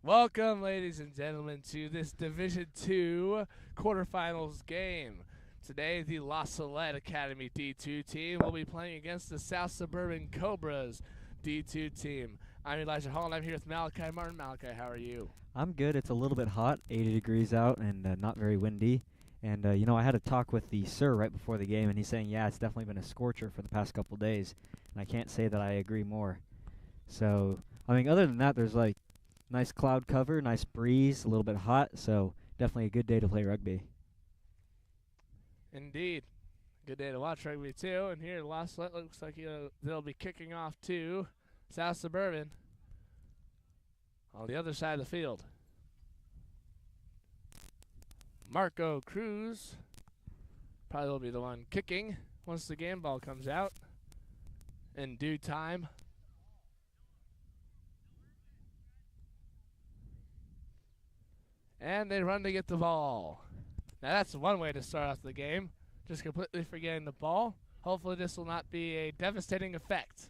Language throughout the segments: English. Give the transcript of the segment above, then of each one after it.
Welcome, ladies and gentlemen, to this Division II quarterfinals game. Today, the La Salette Academy D2 team will be playing against the South Suburban Cobras D2 team. I'm Elijah Hall, and I'm here with Malachi Martin. Malachi, how are you? I'm good. It's a little bit hot, 80 degrees out, and not very windy. And I had a talk with the sir right before the game, and he's saying, yeah, it's definitely been a scorcher for the past couple days. And I can't say that I agree more. So, I mean, other than that, there's like nice cloud cover, nice breeze, a little bit hot. So, definitely a good day to play rugby. Indeed. Good day to watch rugby, too. And here, La Salette looks like they'll be kicking off to South Suburban on the other side of the field. Marco Cruz probably will be the one kicking once the game ball comes out in due time. And they run to get the ball. Now that's one way to start off the game, just completely forgetting the ball. Hopefully this will not be a devastating effect.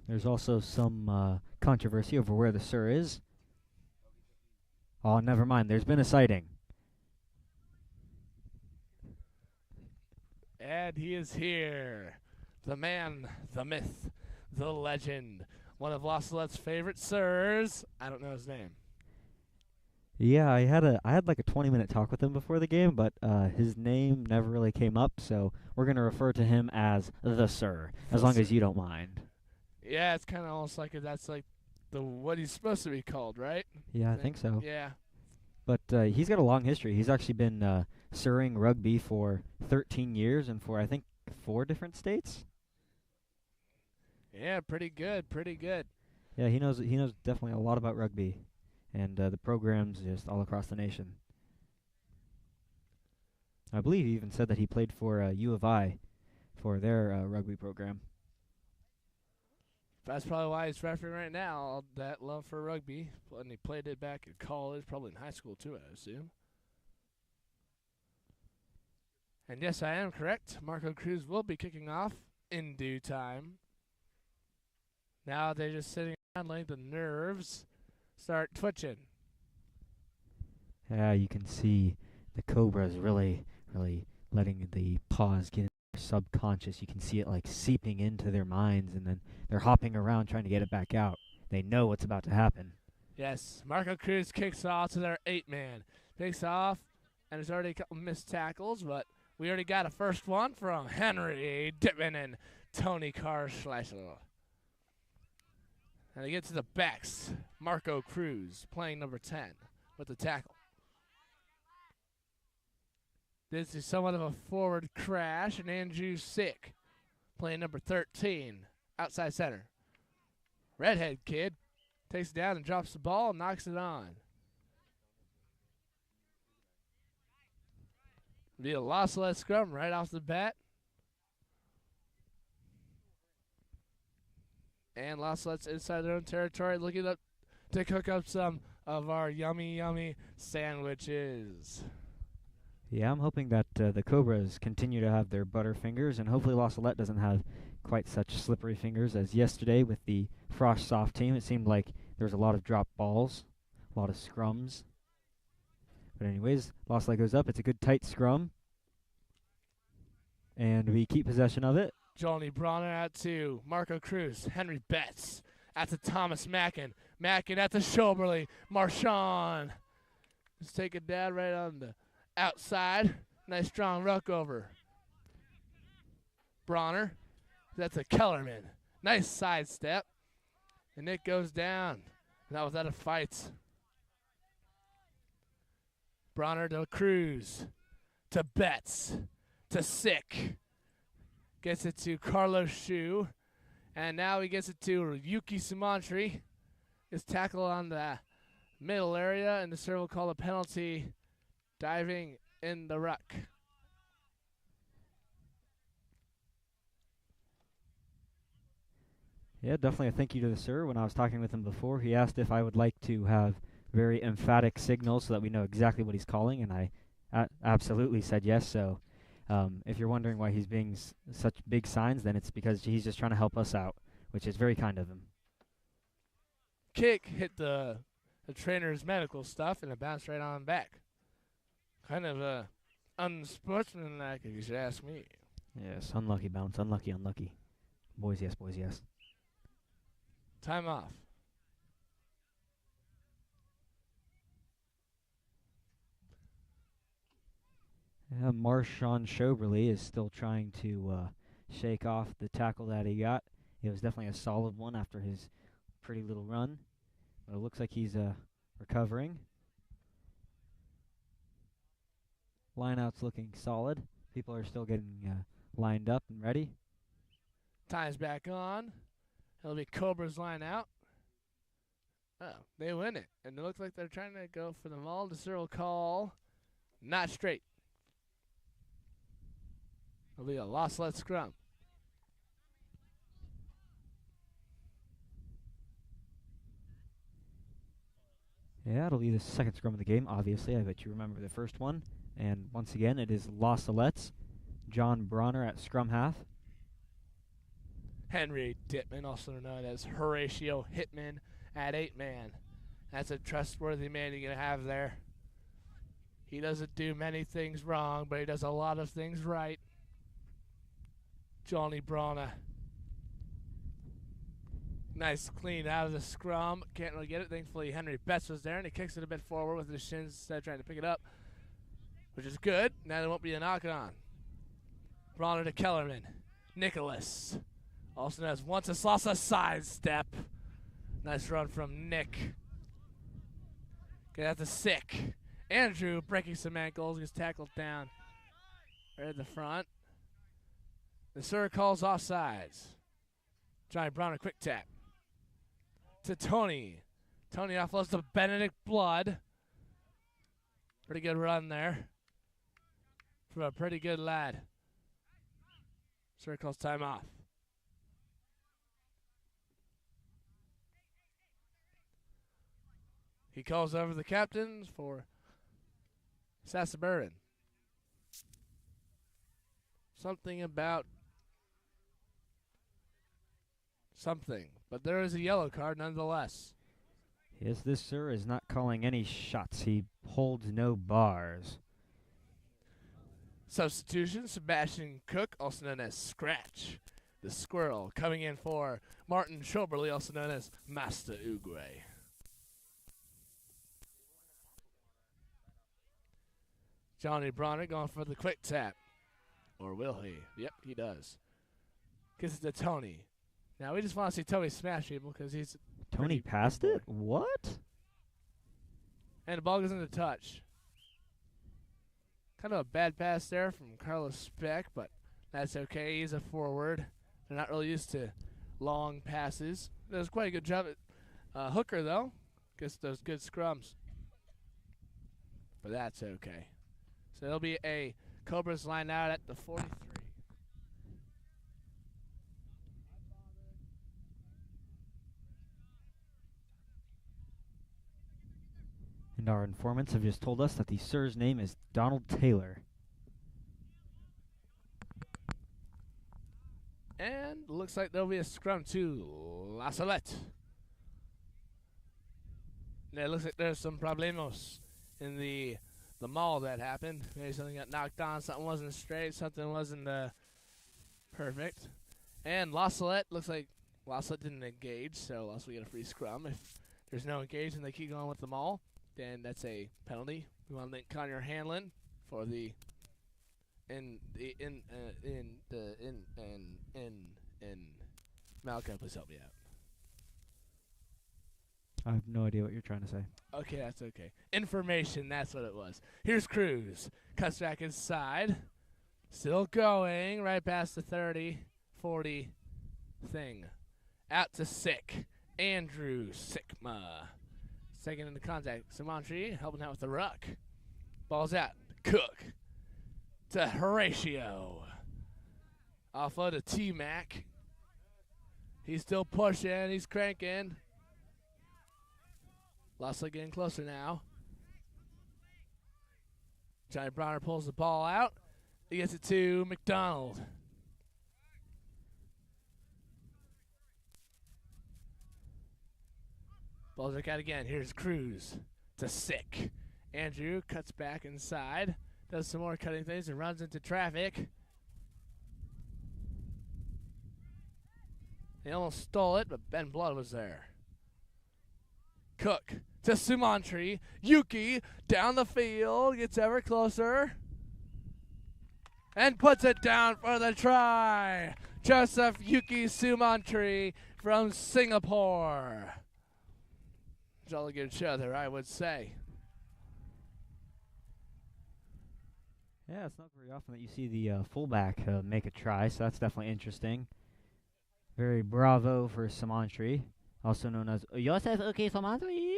There's also some controversy over where the sir is. Oh, never mind. There's been a sighting. And he is here. The man, the myth, the legend. One of La Salette's favorite sirs. I don't know his name. Yeah, I had like a 20-minute talk with him before the game, but his name never really came up, so we're gonna refer to him as the sir, as long as you don't mind. Yeah, it's kind of almost like that's like what he's supposed to be called, right? Yeah, I think so. Yeah. But he's got a long history. He's actually been sirring rugby for 13 years and for I think 4 different states. Yeah, pretty good, pretty good. Yeah, he knows definitely a lot about rugby, and the programs just all across the nation. I believe he even said that he played for U of I for their rugby program. That's probably why he's refereeing right now. All that love for rugby, and he played it back in college, probably in high school too, I assume. And yes, I am correct. Marco Cruz will be kicking off in due time. Now they're just sitting around, letting the nerves start twitching. Yeah, you can see the Cobras really letting the pause get in their subconscious. You can see it like seeping into their minds, and then they're hopping around trying to get it back out. They know what's about to happen. Yes, Marco Cruz kicks off to their 8-man. Takes off, and there's already a couple missed tackles, but we already got a first one from Henry Dittman and Tony Carschleisel. And they get to the backs. Marco Cruz playing number 10 with the tackle. This is somewhat of a forward crash, and Andrew Sick playing number 13 outside center. Redhead kid takes it down and drops the ball and knocks it on. Be a La Salette scrum right off the bat. And La Salette's inside their own territory, looking up to cook up some of our yummy, yummy sandwiches. Yeah, I'm hoping that the Cobras continue to have their butter fingers, and hopefully La Salette doesn't have quite such slippery fingers as yesterday with the Frost Soft team. It seemed like there was a lot of drop balls, a lot of scrums. But anyways, La Salette goes up. It's a good tight scrum, and we keep possession of it. Johnny Bronner out to Marco Cruz. Henry Betts at the Thomas Mackin. Mackin at the Schoberly. Marchand. Just take it down right on the outside. Nice strong ruck over. Bronner. That's a Kellerman. Nice sidestep. And it goes down. Not without a fight. Bronner to Cruz. To Betts. To Sick. Gets it to Carlos Shu. And now he gets it to Yuki Sumantri. His tackle on the middle area, and the serve will call a penalty. Diving in the ruck. Yeah, definitely a thank you to the sir. When I was talking with him before, he asked if I would like to have very emphatic signals so that we know exactly what he's calling, and I absolutely said yes. So if you're wondering why he's being such big signs, then it's because he's just trying to help us out. which is very kind of him. Kick hit the trainer's medical stuff, and it bounced right on back. Kind of unsportsmanlike, if you should ask me. Yes, unlucky bounce, unlucky. Boys, yes, boys, yes. Time off. Marshawn Shoberly is still trying to shake off the tackle that he got. It was definitely a solid one after his pretty little run. But it looks like he's recovering. Lineout's looking solid. People are still getting lined up and ready. Time's back on. It'll be Cobra's line out. Oh, they win it. And it looks like they're trying to go for the maul. The Cyril call. Not straight. It'll be a loss-led scrum. Yeah, it'll be the second scrum of the game, obviously. I bet you remember the first one. And once again, it is Salette's John Bronner at scrum half. Henry Dittman, also known as Horatio Hitman, at 8-man. That's a trustworthy man you're going to have there. He doesn't do many things wrong, but he does a lot of things right. Johnny Bronner. Nice clean out of the scrum. Can't really get it. Thankfully, Henry Betts was there, and he kicks it a bit forward with his shins instead of trying to pick it up, which is good. Now there won't be a knock-on. Bronner to Kellerman. Nicholas. Also known as once a salsa sidestep. Nice run from Nick. Get out to Sick. Andrew breaking some ankles. Gets tackled down right at the front. The sir calls offsides. Johnny Bronner quick tap. To Tony. Tony offloads to Benedict Blood. Pretty good run there from a pretty good lad. Sir calls time off. He calls over the captains for Suburban. Something about something. But there is a yellow card nonetheless. Yes, this sir is not calling any shots. He holds no bars. Substitution, Sebastian Cook, also known as Scratch. The Squirrel coming in for Martin Schoberly, also known as Master Uguay. Johnny Bronner going for the quick tap. Or will he? Yep, he does. Gives it to Tony. Now we just want to see Tony smash people because he's... Tony passed it? What? And the ball goes into touch. Kind of a bad pass there from Carlos Speck, but that's okay. He's a forward. They're not really used to long passes. Does quite a good job at Hooker, though. Gets those good scrums. But that's okay. So there'll be a Cobras line out at the 43. And our informants have just told us that the sir's name is Donald Taylor. And looks like there'll be a scrum to La Salette. And it looks like there's some problemos in the maul that happened. Maybe something got knocked on, something wasn't straight, something wasn't perfect. And La Salette, looks like La Salette didn't engage, so La Salette get a free scrum. If there's no engagement, they keep going with the maul, then that's a penalty. We want to thank Connor Hanlon for the Malcolm, please help me out. I have no idea what you're trying to say. Okay, that's okay. Information, that's what it was. Here's Cruz. Cuts back inside. Still going. Right past the 30, 40 thing. Out to Sick. Andrew Sickma. Second into contact. Samantri helping out with the ruck. Ball's out. Cook. To Horatio. Offload to T-Mac. He's still pushing. He's cranking. Losley getting closer now. Johnny Bronner pulls the ball out. He gets it to McDonald. Ball's back out again. Here's Cruz to Sick. Andrew cuts back inside, does some more cutting things, and runs into traffic. He almost stole it, but Ben Blood was there. Cook to Sumantri. Yuki down the field, gets ever closer, and puts it down for the try. Joseph Yuki Sumantri from Singapore. Jolly good show there, I would say. Yeah, it's not very often that you see the fullback make a try, so that's definitely interesting. Very bravo for Samantri, also known as Joseph Yuki Samantri.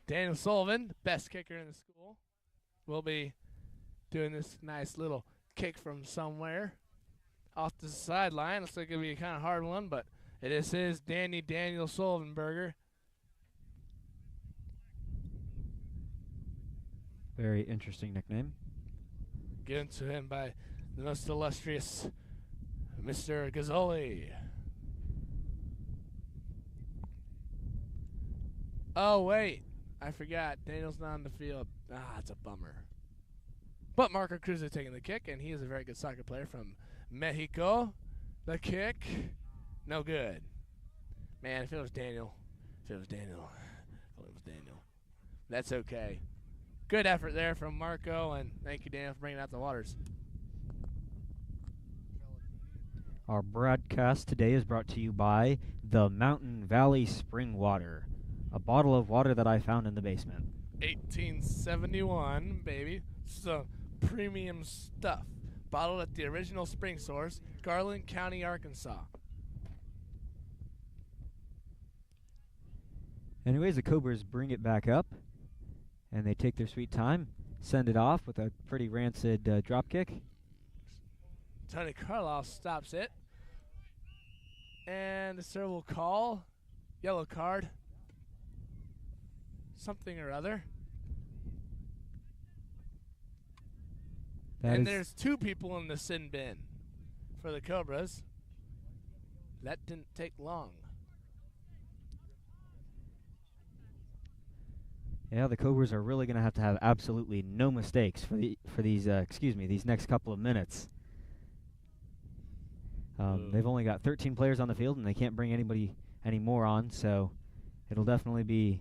Daniel Sullivan, best kicker in the school, will be doing this nice little kick from somewhere off the sideline. Looks like it'll be a kind of hard one, but it is his Daniel Sullivan burger. Very interesting nickname. Given to him by the most illustrious Mr. Gazzoli. Oh, wait. I forgot. Daniel's not on the field. Ah, it's a bummer. But Marco Cruz is taking the kick, and he is a very good soccer player from Mexico. The kick, no good. Man, if it was Daniel. That's okay. Good effort there from Marco, and thank you, Daniel, for bringing out the waters. Our broadcast today is brought to you by the Mountain Valley Spring Water, a bottle of water that I found in the basement. 1871, baby. So premium stuff. Bottled at the original spring source, Garland County, Arkansas. Anyways, the Cobras bring it back up, and they take their sweet time, send it off with a pretty rancid drop kick. Tony Carlisle stops it. And the sir will call. Yellow card. Something or other. And there's two people in the sin bin for the Cobras. That didn't take long. Yeah, the Cobras are really going to have absolutely no mistakes for these next couple of minutes. They've only got 13 players on the field, and they can't bring any more on, so it'll definitely be.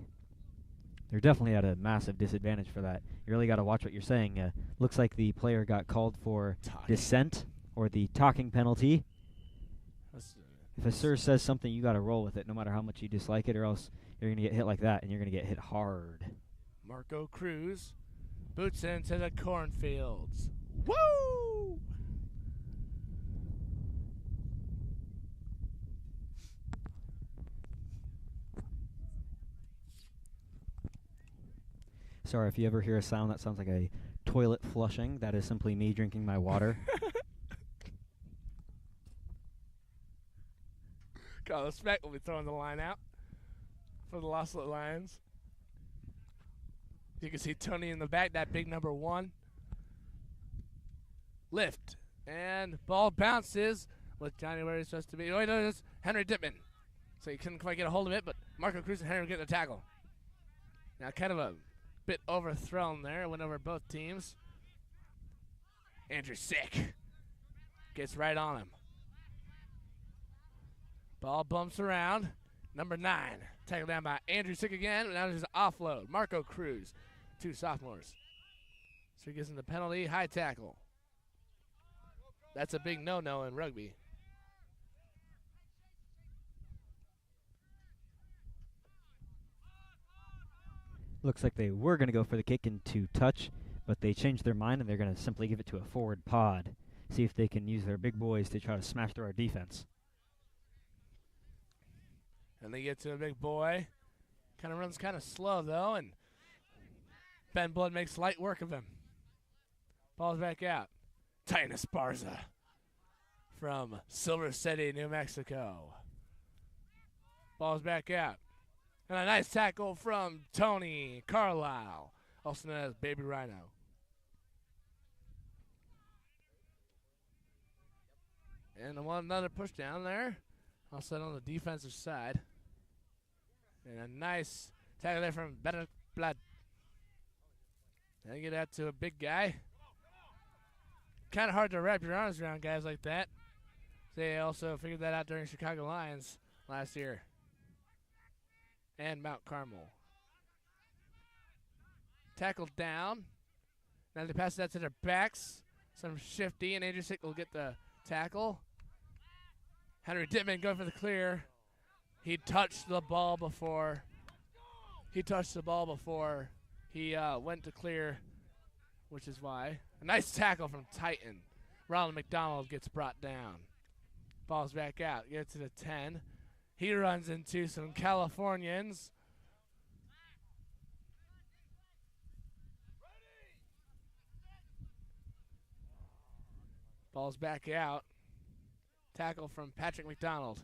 They're definitely at a massive disadvantage for that. You really got to watch what you're saying. Looks like the player got called for dissent or the talking penalty. If a sir says something, you got to roll with it, no matter how much you dislike it, or else you're going to get hit like that, and you're going to get hit hard. Marco Cruz boots into the cornfields. Woo! Sorry, if you ever hear a sound that sounds like a toilet flushing, that is simply me drinking my water. Carlos Speck will be throwing the line out for the Los Angeles Lions. You can see Tony in the back, that big number 1. Lift. And ball bounces with Johnny where he's supposed to be. Oh, no, it's Henry Dittman. So he couldn't quite get a hold of it, but Marco Cruz and Henry get the tackle. Now kind of a bit overthrown there. Went over both teams. Andrew Sick gets right on him. Ball bumps around. Number 9. Tackled down by Andrew Sick again. Now there's an offload. Marco Cruz. 2 sophomores. So he gets in the penalty. High tackle. That's a big no-no in rugby. Looks like they were going to go for the kick into touch, but they changed their mind, and they're going to simply give it to a forward pod. See if they can use their big boys to try to smash through our defense. And they get to a big boy. Kind of runs kind of slow, though, and Ben Blood makes light work of him. Ball's back out. Titan Esparza from Silver City, New Mexico. Ball's back out. And a nice tackle from Tony Carlisle, also known as Baby Rhino. And another push down there. All set on the defensive side. And a nice tackle there from Better Blood. Then get out to a big guy. Kind of hard to wrap your arms around guys like that. They also figured that out during Chicago Lions last year. And Mount Carmel. Tackled down. Now they pass that to their backs. Some shifty, and Andrew Sick will get the tackle. Henry Dittman going for the clear. He touched the ball before. He went to clear, which is why. A nice tackle from Titan. Ronald McDonald gets brought down. Ball's back out. Gets to the 10. He runs into some Californians. Ball's back out. Tackle from Patrick McDonald.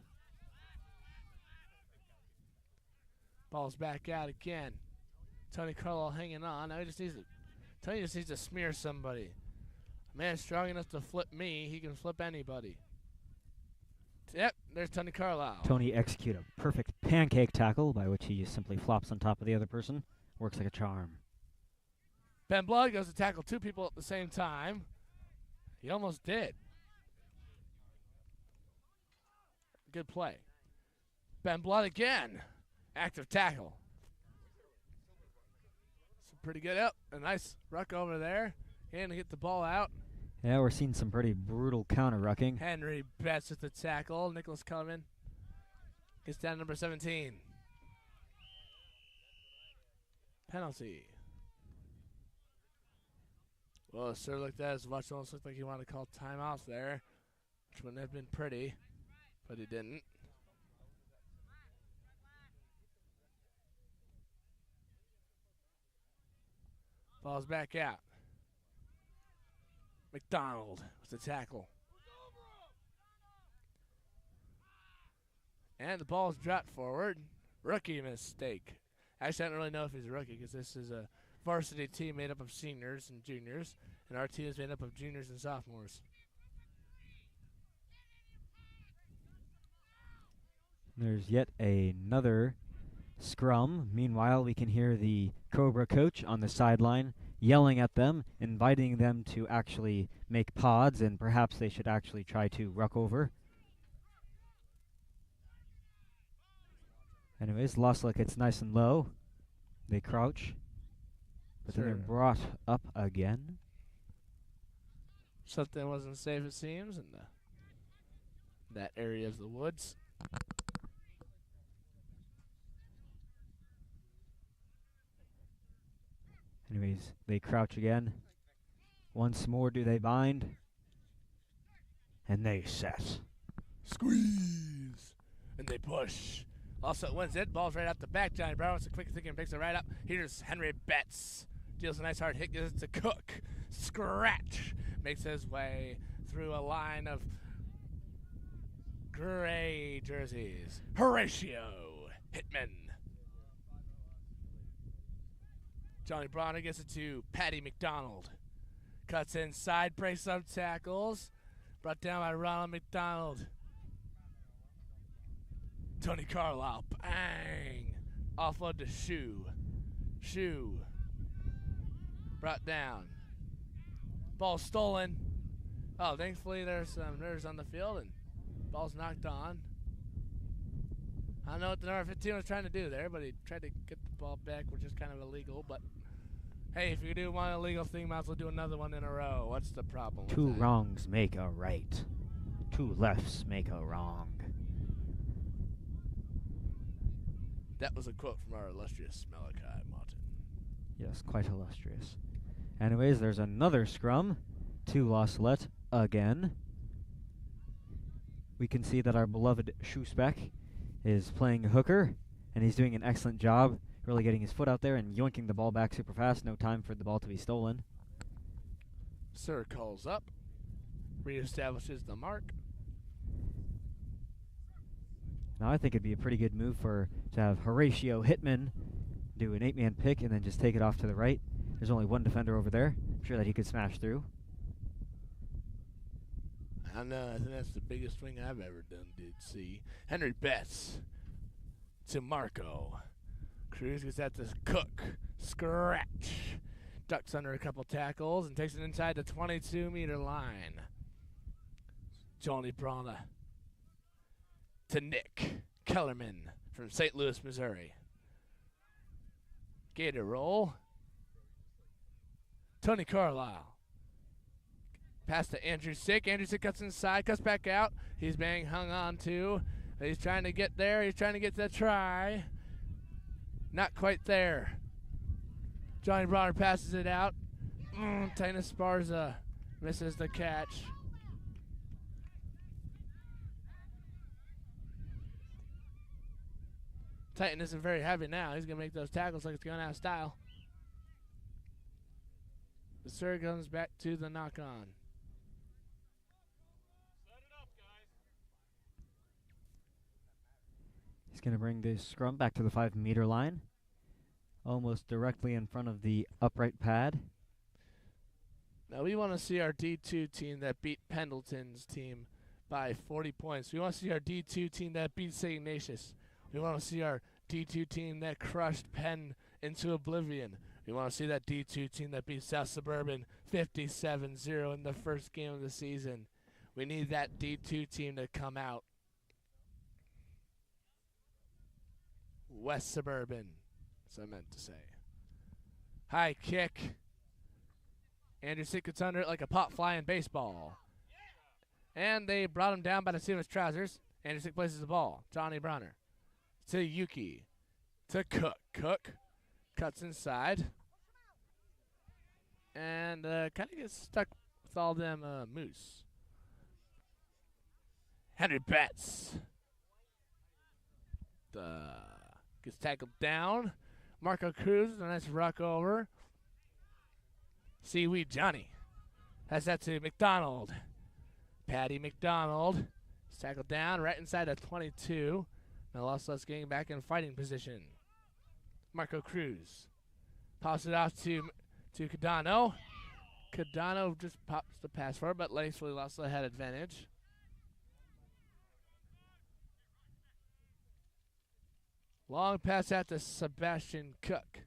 Ball's back out again. Tony Carlisle hanging on. Now Tony just needs to smear somebody. A man strong enough to flip me, he can flip anybody. Yep, there's Tony Carlisle. Tony execute a perfect pancake tackle by which he just simply flops on top of the other person. Works like a charm. Ben Blood goes to tackle two people at the same time. He almost did. Good play. Ben Blood again. Active tackle. So pretty good. Up. A nice ruck over there. And to get the ball out. Yeah, we're seeing some pretty brutal counter-rucking. Henry Betts with the tackle. Nicholas Kellerman gets down number 17. Penalty. Well, it sure looked as much almost looked like he wanted to call timeout there, which wouldn't have been pretty, but he didn't. Ball's back out. McDonald with the tackle. And the ball's dropped forward. Rookie mistake. Actually, I don't really know if he's a rookie because this is a varsity team made up of seniors and juniors, and our team is made up of juniors and sophomores. There's yet another scrum. Meanwhile, we can hear the Cobra coach on the sideline yelling at them, inviting them to actually make pods, and perhaps they should actually try to ruck over. Anyways, Losslick gets nice and low. They crouch. But then they're brought up again. Something wasn't safe, it seems, in that area of the woods. Anyways, they crouch again. Once more do they bind. And they set. Squeeze. And they push. Also wins it. Ball's right out the back. Johnny Brown wants a quick thinking and picks it right up. Here's Henry Betts. Deals a nice hard hit. Gives it to Cook. Scratch. Makes his way through a line of gray jerseys. Horatio Hitman. Johnny Bronner gets it to Patty McDonald. Cuts inside, breaks some tackles. Brought down by Ronald McDonald. Tony Carlisle, bang! Offload to Shoe. Shoe. Brought down. Ball stolen. Oh, thankfully there's some nerves on the field and ball's knocked on. I don't know what the number 15 was trying to do there, but he tried to get the ball back, which is kind of illegal, but hey, if you do one illegal thing, might as well do another one in a row. What's the problem with Two that? wrongs make a right. Two lefts make a wrong. That was a quote from our illustrious Malachi Martin. Yes, quite illustrious. Anyways, there's another scrum to Losslick again. We can see that our beloved Shoespeck is playing hooker, and he's doing an excellent job, really getting his foot out there and yoinking the ball back super fast. No time for the ball to be stolen. Sir calls up, reestablishes the mark. Now I think it'd be a pretty good move to have Horatio Hitman do an 8-man pick and then just take it off to the right. There's only one defender over there. I'm sure that he could smash through. I know. I think that's the biggest swing I've ever did see. Henry Betts to Marco. Cruz gets that to Cook. Scratch. Ducks under a couple tackles and takes it inside the 22-meter line. Johnny Brana to Nick Kellerman from St. Louis, Missouri. Gator roll. Tony Carlisle. Pass to Andrew Sick. Andrew Sick cuts inside, cuts back out. He's being hung on to. He's trying to get there. He's trying to get the try. Not quite there. Johnny Bronner passes it out. Tina Sparza misses the catch. Titan isn't very heavy now. He's going to make those tackles like it's going out of style. The serve comes back to the knock-on. He's going to bring this scrum back to the 5-meter line. Almost directly in front of the upright pad. Now we want to see our D2 team that beat Pendleton's team by 40 points. We want to see our D2 team that beat St. Ignatius. We want to see our D2 team that crushed Penn into oblivion. We want to see that D2 team that beat South Suburban 57-0 in the first game of the season. We need that D2 team to come out. West Suburban, as I meant to say. High kick. Andrew Sick gets under it like a pop fly in baseball. And they brought him down by the seat of his trousers. Andrew Sick places the ball. Johnny Bronner to Yuki. To Cook. Cook cuts inside. And kind of gets stuck with all them moose. Henry Betts. Gets tackled down. Marco Cruz, a nice ruck over. Seaweed Johnny has that to McDonald. Patty McDonald is tackled down right inside the 22. Now Los getting back in fighting position. Marco Cruz pops it off to Cadano. Cadano just pops the pass for it, but thankfully Lossla had advantage. Long pass out to Sebastian Cook.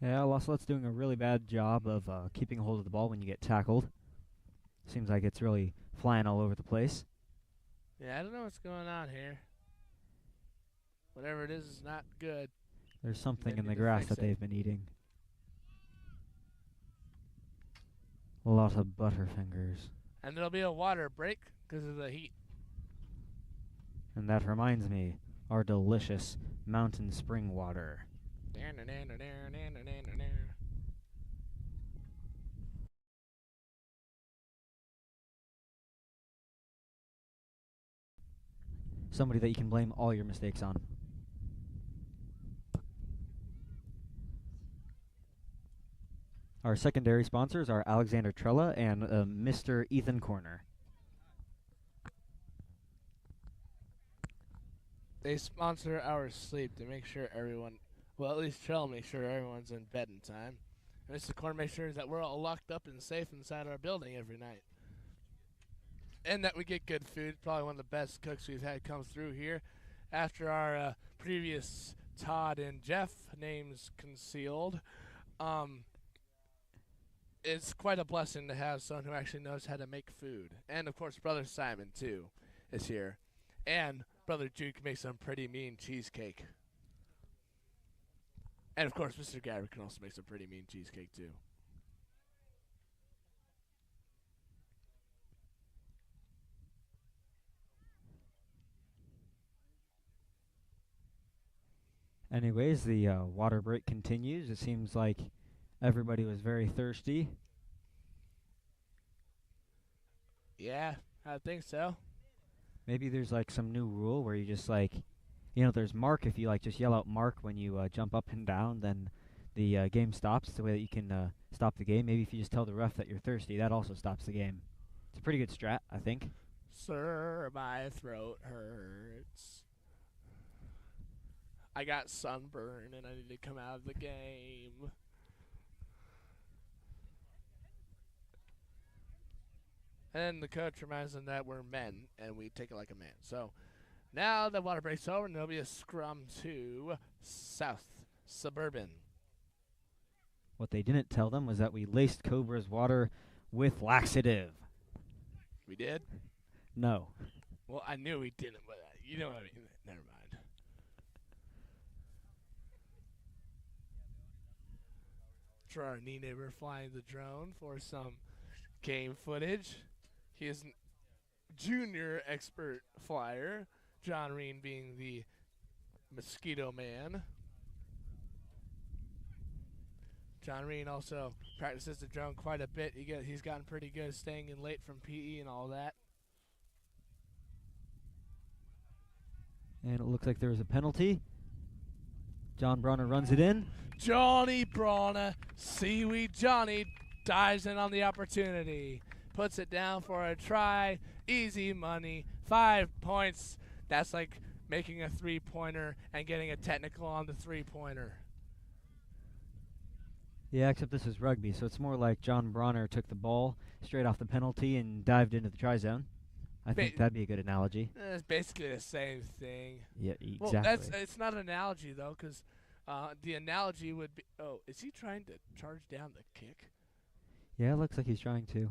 Yeah, Losslet's doing a really bad job of keeping a hold of the ball when you get tackled. Seems like it's really flying all over the place. Yeah, I don't know what's going on here. Whatever it is not good. There's something in the grass that they've been eating. A lot of Butterfingers. And there'll be a water break because of the heat. And that reminds me, our delicious mountain spring water. Somebody that you can blame all your mistakes on. Our secondary sponsors are Alexander Trella and Mr. Ethan Corner. They sponsor our sleep to make sure everyone, well, at least Trell make sure everyone's in bed in time. And Mr. Corner makes sure that we're all locked up and safe inside our building every night. And that we get good food. Probably one of the best cooks we've had come through here. After our previous Todd and Jeff names concealed, it's quite a blessing to have someone who actually knows how to make food. And, of course, Brother Simon, too, is here. And Brother Duke makes some pretty mean cheesecake. And, of course, Mr. Gabbard can also make some pretty mean cheesecake, too. Anyways, the water break continues. It seems like everybody was very thirsty. Yeah, I think so. Maybe there's like some new rule where you just like, you know, there's mark. If you like just yell out mark when you jump up and down, then the game stops. The way that you can stop the game. Maybe if you just tell the ref that you're thirsty, that also stops the game. It's a pretty good strat, I think. Sir, my throat hurts. I got sunburn and I need to come out of the game. And then the coach reminds them that we're men and we take it like a man. So now the water breaks over and there'll be a scrum to South Suburban. What they didn't tell them was that we laced Cobra's water with laxative. We did? No. Well, I knew we didn't, but you know what I mean. Never mind. For our knee neighbor flying the drone for some game footage. He is junior expert flyer. John Reen being the mosquito man. John Reen also practices the drone quite a bit. He's gotten pretty good staying in late from PE and all that. And it looks like there was a penalty. John Bronner runs it in. Johnny Bronner, Seaweed Johnny, dives in on the opportunity. Puts it down for a try. Easy money. 5 points. That's like making a three-pointer and getting a technical on the three-pointer. Yeah, except this is rugby, so it's more like John Bronner took the ball straight off the penalty and dived into the try zone. I think that'd be a good analogy. It's basically the same thing. Yeah, exactly. Well, it's not an analogy, though, because the analogy would be... Oh, is he trying to charge down the kick? Yeah, it looks like he's trying to.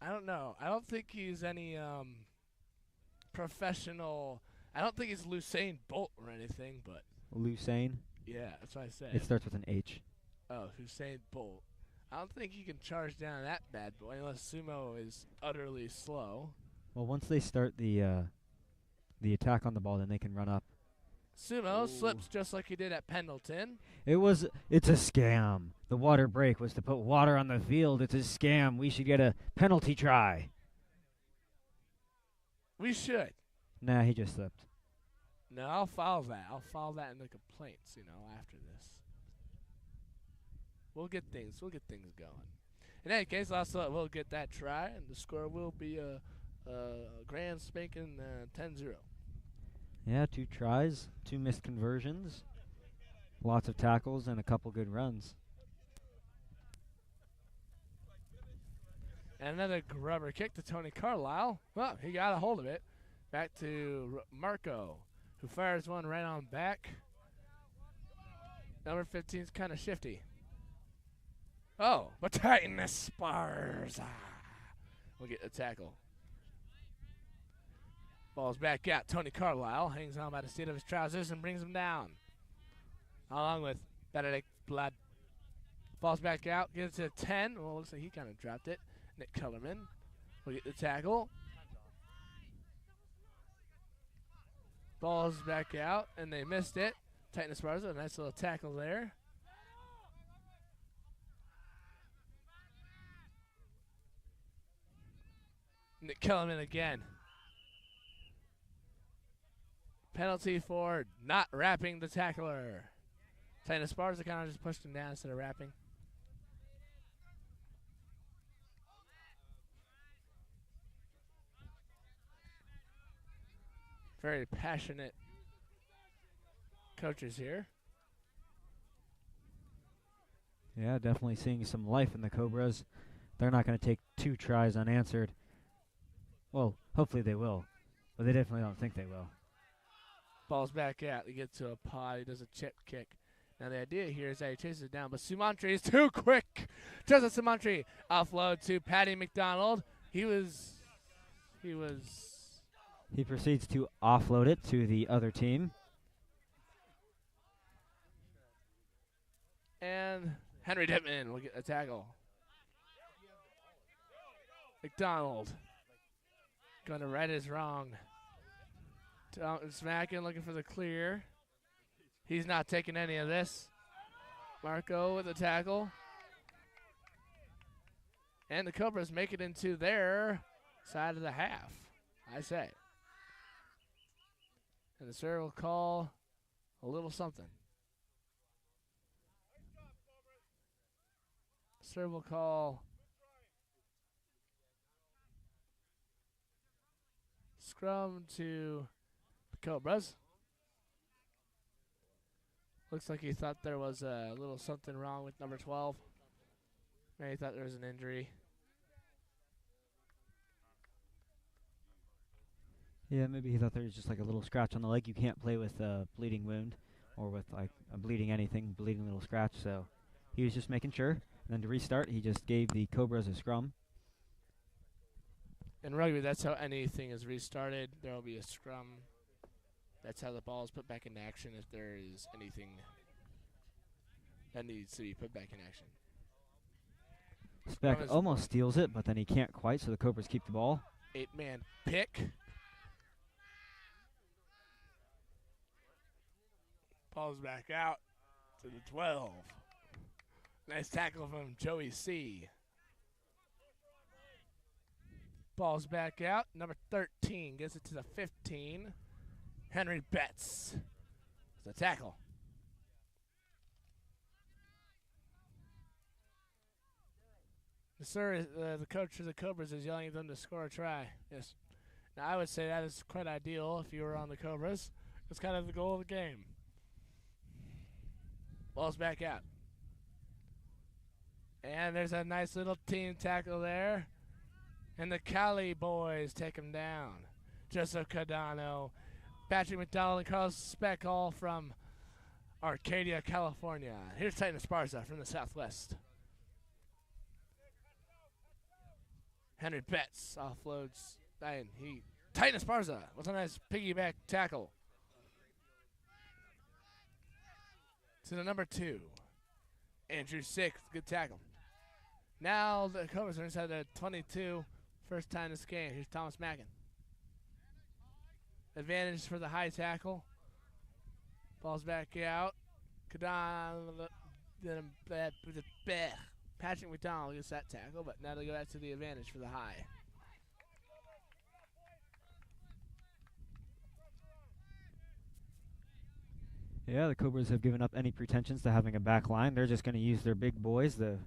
I don't know. I don't think he's any professional... I don't think he's Usain Bolt or anything, but... Usain? Yeah, that's what I said. It starts with an H. Oh, Usain Bolt. I don't think he can charge down that bad boy unless Sumo is utterly slow. Well, once they start the attack on the ball, then they can run up. Sumo slips just like he did at Pendleton. It's a scam. The water break was to put water on the field. It's a scam. We should get a penalty try. We should. Nah, he just slipped. No, I'll follow that. I'll follow that in the complaints, after this. We'll get things going. In any case, also we'll get that try, and the score will be a grand spanking 10-0. Yeah, 2 tries, 2 missed conversions, lots of tackles, and a couple good runs. And another grubber kick to Tony Carlisle. Well, he got a hold of it. Back to Marco, who fires one right on back. Number 15 is kind of shifty. Oh, but tighten the spars. We'll get a tackle. Ball's back out. Tony Carlisle hangs on by the seat of his trousers and brings him down. Along with Benedict Blood. Falls back out, gets it to 10. Well, looks like he kind of dropped it. Nick Kellerman will get the tackle. Ball's back out, and they missed it. Tighten the spars. A nice little tackle there. Nick Kellerman again. Penalty for not wrapping the tackler. Tighten the spars, they kind of just pushed him down instead of wrapping. Very passionate coaches here. Yeah, definitely seeing some life in the Cobras. They're not going to take 2 tries unanswered. Well, hopefully they will, but they definitely don't think they will. Ball's back out. He gets to a pod. He does a chip kick. Now the idea here is that he chases it down, but Sumantri is too quick. Joseph Sumantri offload to Patty McDonald. He proceeds to offload it to the other team. And Henry Dittman will get a tackle. McDonald going to right his wrong. Smacking, looking for the clear. He's not taking any of this. Marco with the tackle. And the Cobras make it into their side of the half, I say. And the sir will call a little something. Sir will call scrum to the Cobras. Looks like he thought there was a little something wrong with number 12. Maybe he thought there was an injury. Yeah, maybe he thought there was just like a little scratch on the leg. You can't play with a bleeding wound or with like a bleeding anything, bleeding little scratch. So he was just making sure. And then to restart, he just gave the Cobras a scrum. In rugby, that's how anything is restarted. There will be a scrum. That's how the ball is put back into action if there is anything that needs to be put back in action. Speck almost steals it, but then he can't quite, so the Cobras keep the ball. 8-man pick. Ball's back out to the 12. Nice tackle from Joey C. Ball's back out. Number 13 gets it to the 15. Henry Betts. It's a tackle. The coach of the Cobras is yelling at them to score a try. Yes. Now, I would say that is quite ideal if you were on the Cobras. It's kind of the goal of the game. Ball's back out. And there's a nice little team tackle there. And the Cali boys take him down. Joseph Cadano, Patrick McDonald, and Carlos Speck, all from Arcadia, California. Here's Titan Esparza from the Southwest. Henry Betts offloads. And Titan Esparza with a nice piggyback tackle. To the number 2. Andrew 6, good tackle. Now the Cobras are inside the 22. First time this game. Here's Thomas Mackin. Advantage for the high tackle. Ball's back out. Patrick McDonald gets that tackle, but now they go back to the advantage for the high. Yeah, the Cobras have given up any pretensions to having a back line. They're just going to use their big boys, the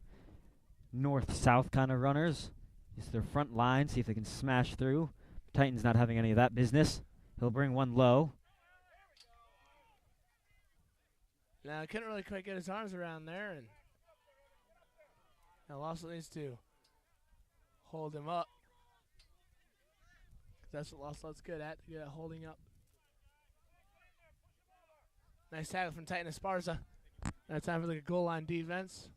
north-south kind of runners. Just their front line, see if they can smash through. Titans not having any of that business. He'll bring one low. Now, couldn't really quite get his arms around there, and now Lawson needs to hold him up. That's what Lawson's good at, holding up. Nice tackle from Titan Esparza. Now time for the goal line defense.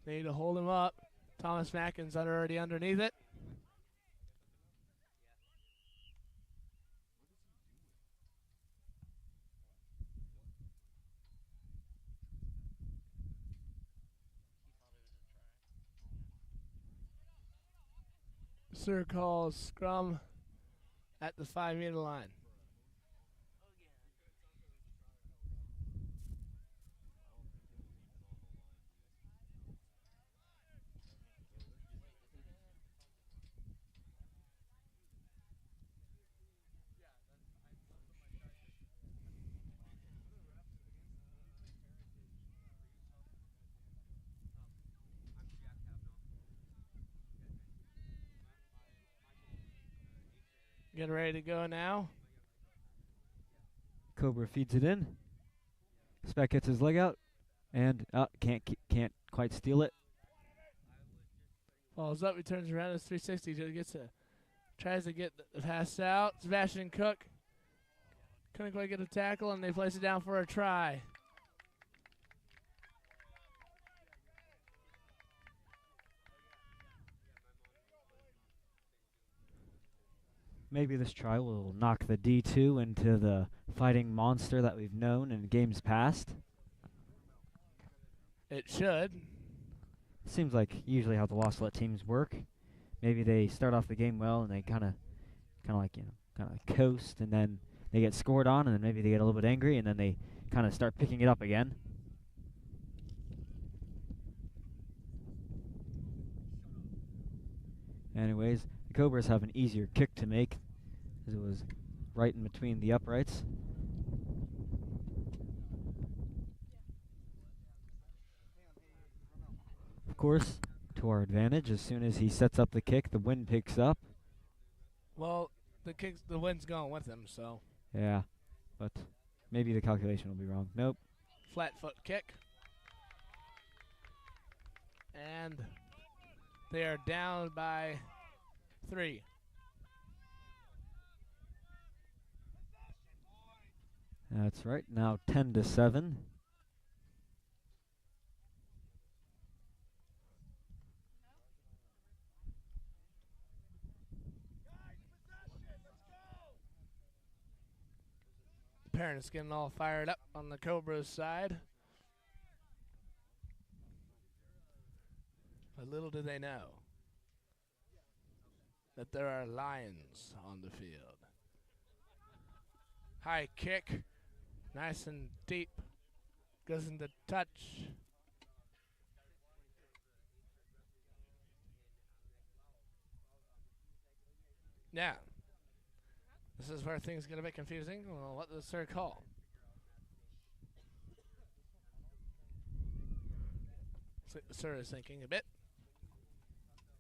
They need to hold him up. Thomas Mackin's already underneath it. Sir calls scrum at the 5-meter line. Getting ready to go now. Cobra feeds it in. Speck gets his leg out, and can't quite steal it. Falls up, he turns around, it's 360, tries to get the pass out. Sebastian Cook couldn't quite get a tackle, and they place it down for a try. Maybe this try will knock the D2 into the fighting monster that we've known in games past. It should. Seems like usually how the Lost Let teams work. Maybe they start off the game well and they kind of coast, and then they get scored on, and then maybe they get a little bit angry, and then they kind of start picking it up again. Anyways, the Cobras have an easier kick to make, as it was right in between the uprights. Of course, to our advantage, as soon as he sets up the kick, the wind picks up. Well, the wind's going with him, so. Yeah, but maybe the calculation will be wrong. Nope. Flat foot kick. And They are down by 3. That's right. Now 10-7. Parents getting all fired up on the Cobras side. But little do they know that there are lions on the field. High kick, nice and deep, goes into touch. Now, this is where things get a bit confusing. Well, what does Sir call? So Sir is thinking a bit.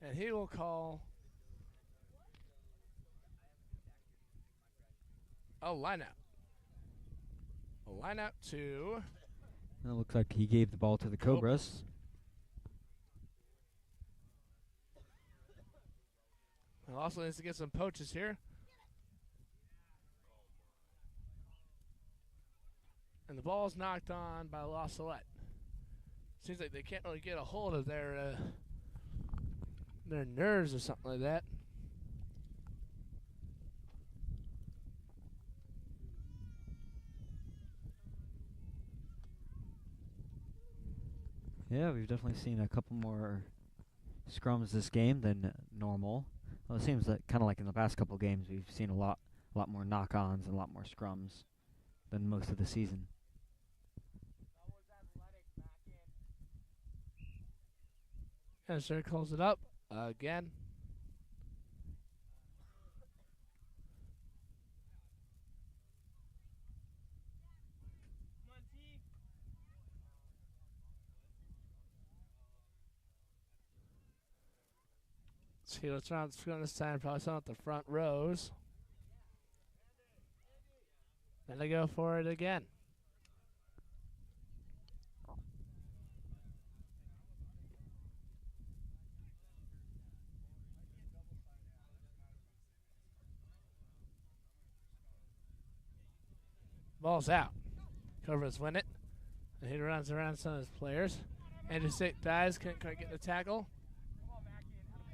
And he will call a lineout. A lineout to... It looks like he gave the ball to the Cobras. He also needs to get some poaches here. And the ball's knocked on by Salette. Seems like they can't really get a hold of their nerves or something like that. Yeah, we've definitely seen a couple more scrums this game than normal. Well, it seems like kind of like in the past couple games, we've seen a lot more knock-ons and a lot more scrums than most of the season. And Sir calls it up again. See what's around the scrum this time. Probably some at the front rows. Then they go for it again. Ball's out. Cobras win it. And he runs around some of his players. Andrew Sick dies, couldn't quite get the tackle.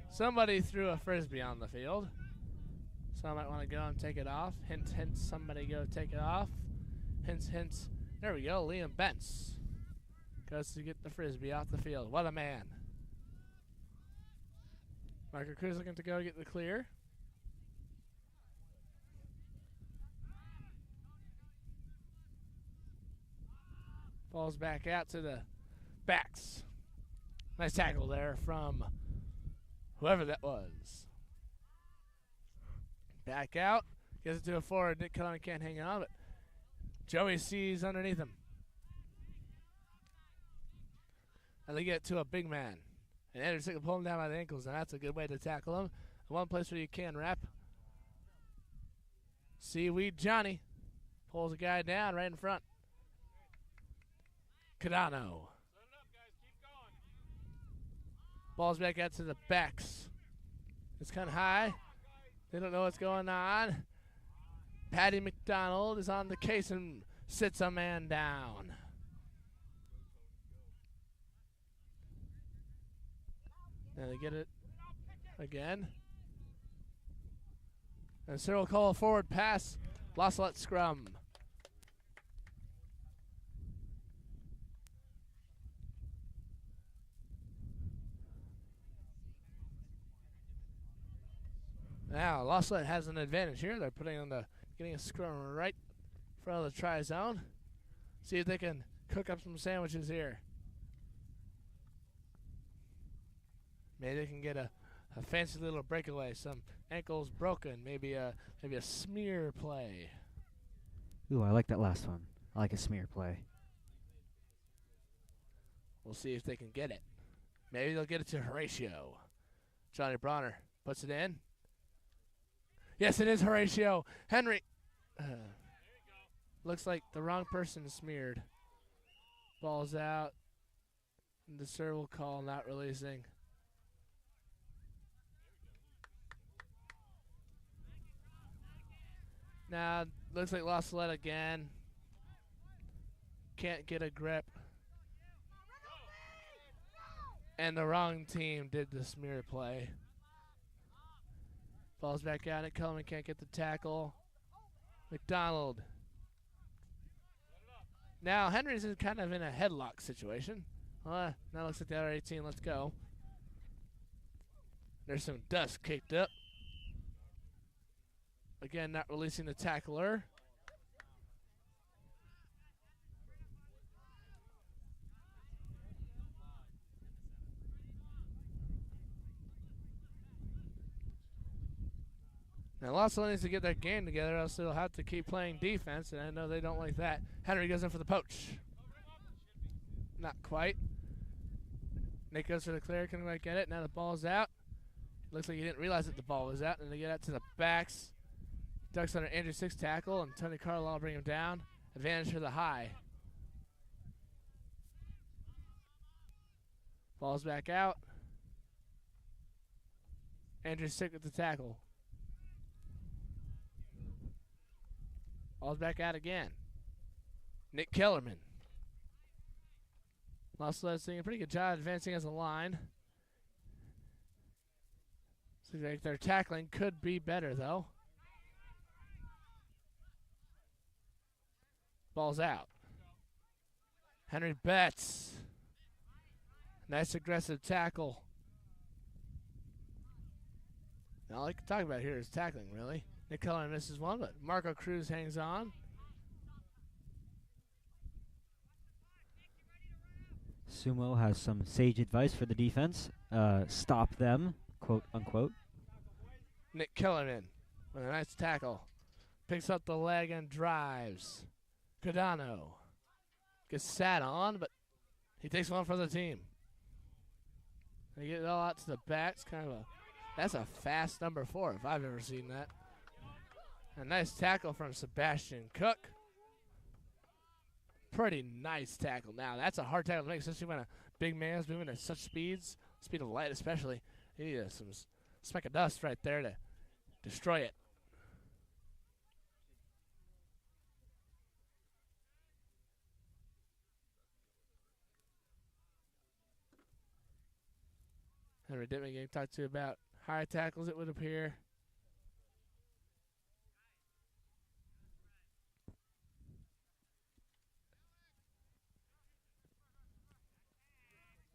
Somebody threw a frisbee on the field. So I might want to go and take it off. Hint, hint, somebody go take it off. Hints, hints. There we go, Liam Bentz goes to get the frisbee off the field. What a man. Marker Cruz looking to go get the clear. Falls back out to the backs. Nice tackle there from whoever that was. Back out. Gets it to a forward. Nick Cullen can't hang on, but Joey sees underneath him. And they get to a big man. And Anderson can pull him down by the ankles, and that's a good way to tackle him. One place where you can wrap. Seaweed Johnny pulls a guy down right in front. Cadano. Ball's back out to the backs. It's kind of high. They don't know what's going on. Patty McDonald is on the case and sits a man down. And they get it again. And Cyril call a forward pass. Salette scrum. Now, Salette has an advantage here. They're getting a scrum right in front of the try zone. See if they can cook up some sandwiches here. Maybe they can get a fancy little breakaway. Some ankles broken. Maybe a smear play. Ooh, I like that last one. I like a smear play. We'll see if they can get it. Maybe they'll get it to Horatio. Johnny Bronner puts it in. Yes, it is Horatio. Henry. Looks like the wrong person smeared. Ball's out. And the Sir will call not releasing. Now, looks like lost Salette again. Can't get a grip. And the wrong team did the smear play. Falls back out at Coleman, can't get the tackle. McDonald. Now Henry's is kind of in a headlock situation. Now looks like the other 18, let's go. There's some dust caked up. Again, not releasing the tackler. Now, Lawson needs to get their game together, else they'll have to keep playing defense, and I know they don't like that. Henry goes in for the poach. Not quite. Nick goes for the clear, couldn't quite get it. Now the ball's out. Looks like he didn't realize that the ball was out, and they get out to the backs. Ducks under Andrew 6 tackle, and Tony Carlisle bring him down. Advantage for the high. Ball's back out. Andrew 6 with the tackle. Ball's back out again. Nick Kellerman. Lost doing a pretty good job advancing as a line. Seems like their tackling could be better, though. Ball's out. Henry Betts. Nice aggressive tackle. Now, all I can talk about here is tackling, really. Nick Kellerman misses one, but Marco Cruz hangs on. Sumo has some sage advice for the defense. Stop them, quote unquote. Nick Kellerman with a nice tackle. Picks up the leg and drives. Cadano gets sat on, but he takes one for the team. They get it all out to the backs. That's a fast number 4 if I've ever seen that. A nice tackle from Sebastian Cook. Pretty nice tackle. Now, that's a hard tackle to make, especially when a big man is moving at such speeds, speed of light especially. You need some speck of dust right there to destroy it. Henry Dittman getting talked to about high tackles, it would appear.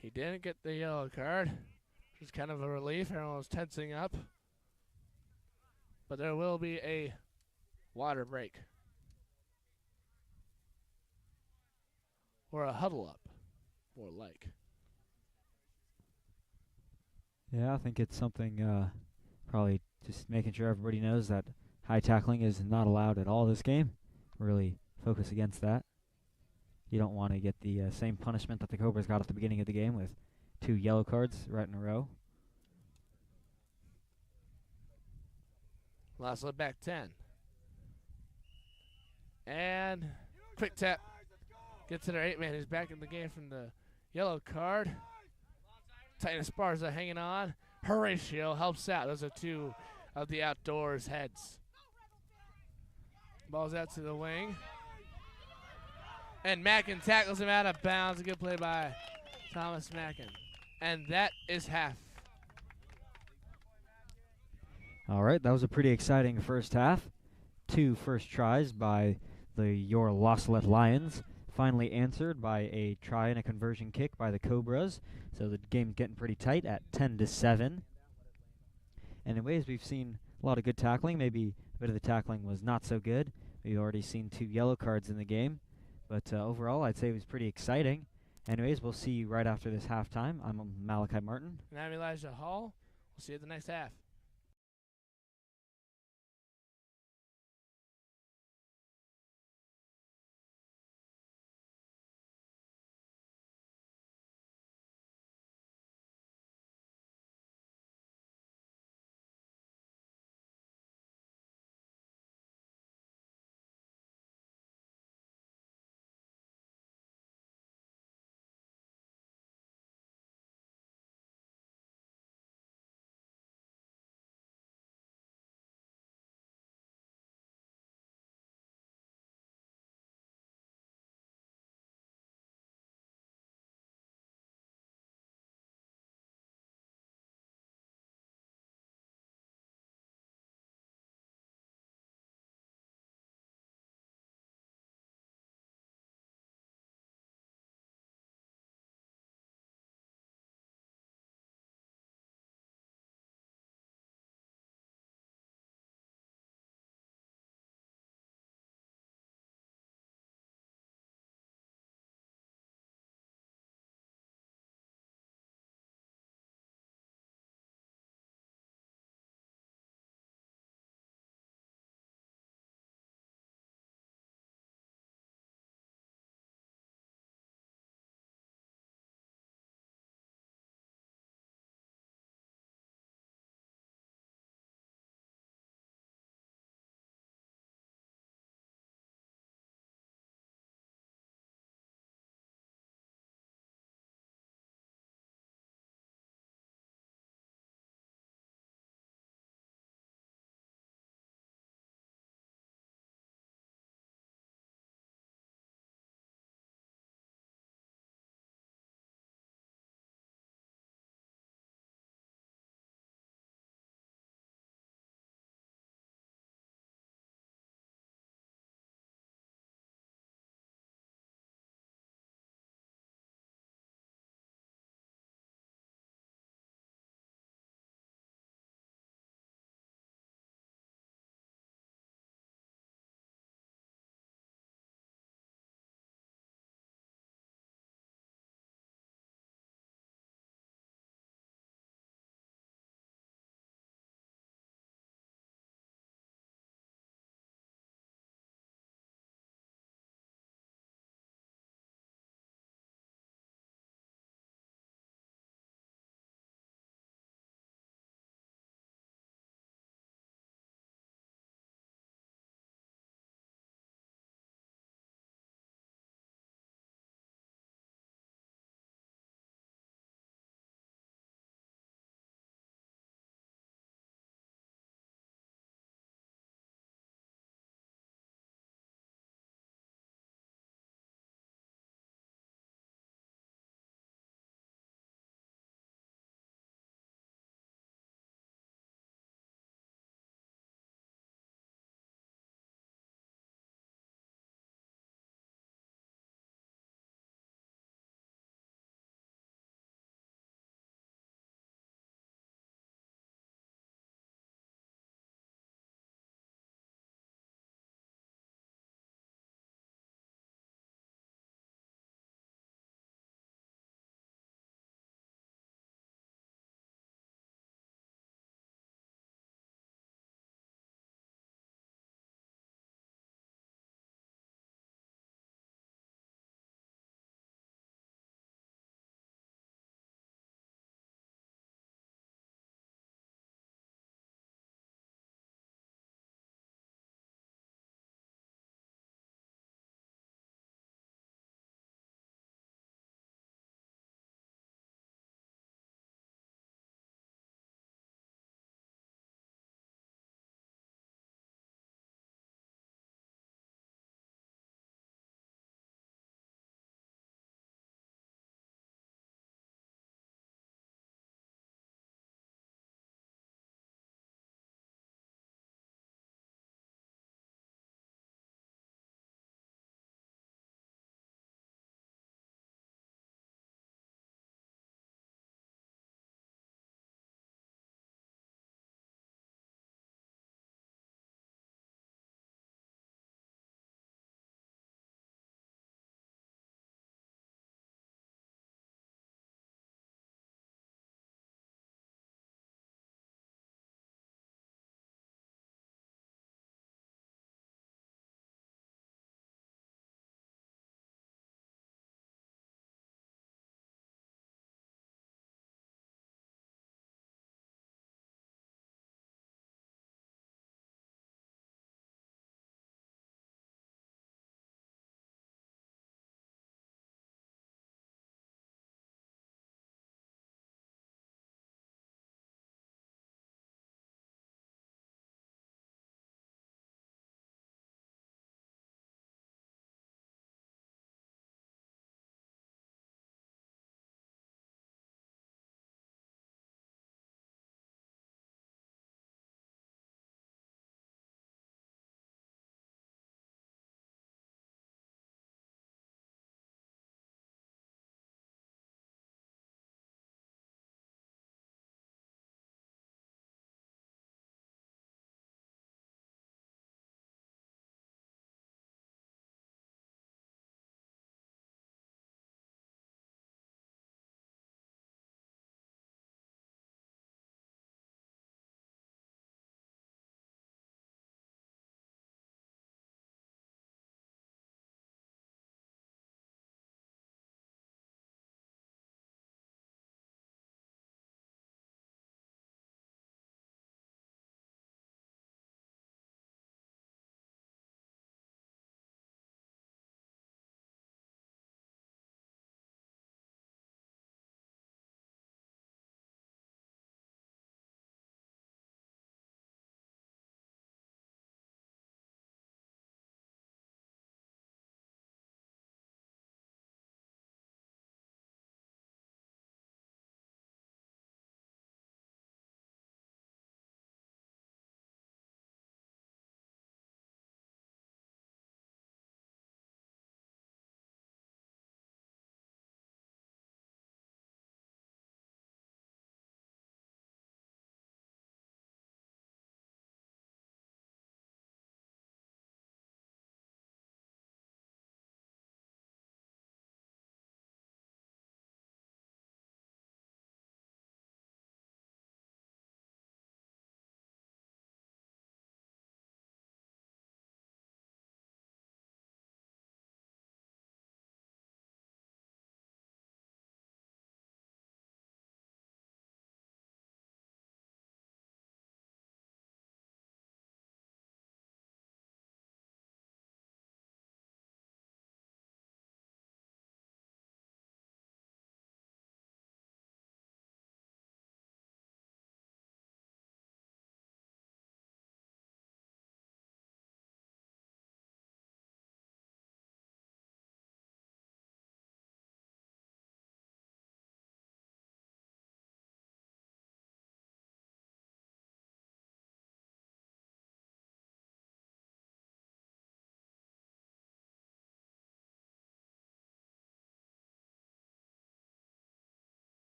He didn't get the yellow card, which is kind of a relief. Everyone was tensing up. But there will be a water break. Or a huddle up, more like. Yeah, I think it's something probably just making sure everybody knows that high tackling is not allowed at all this game. Really focus against that. You don't want to get the same punishment that the Cobras got at the beginning of the game with 2 yellow cards right in a row. Last look back 10. And quick tap. Gets to their 8-man who's back in the game from the yellow card. Titan Esparza hanging on. Horatio helps out. Those are 2 of the outdoors heads. Ball's out to the wing. And Mackin tackles him out of bounds. A good play by Thomas Mackin. And that is half. All right, that was a pretty exciting first half. 2 first tries by your Los Salette Lions, finally answered by a try and a conversion kick by the Cobras. So the game's getting pretty tight at 10-7. Anyways, we've seen a lot of good tackling. Maybe a bit of the tackling was not so good. We've already seen 2 yellow cards in the game. But overall, I'd say it was pretty exciting. Anyways, we'll see you right after this halftime. I'm Malachi Martin. And I'm Elijah Hall. We'll see you at the next half.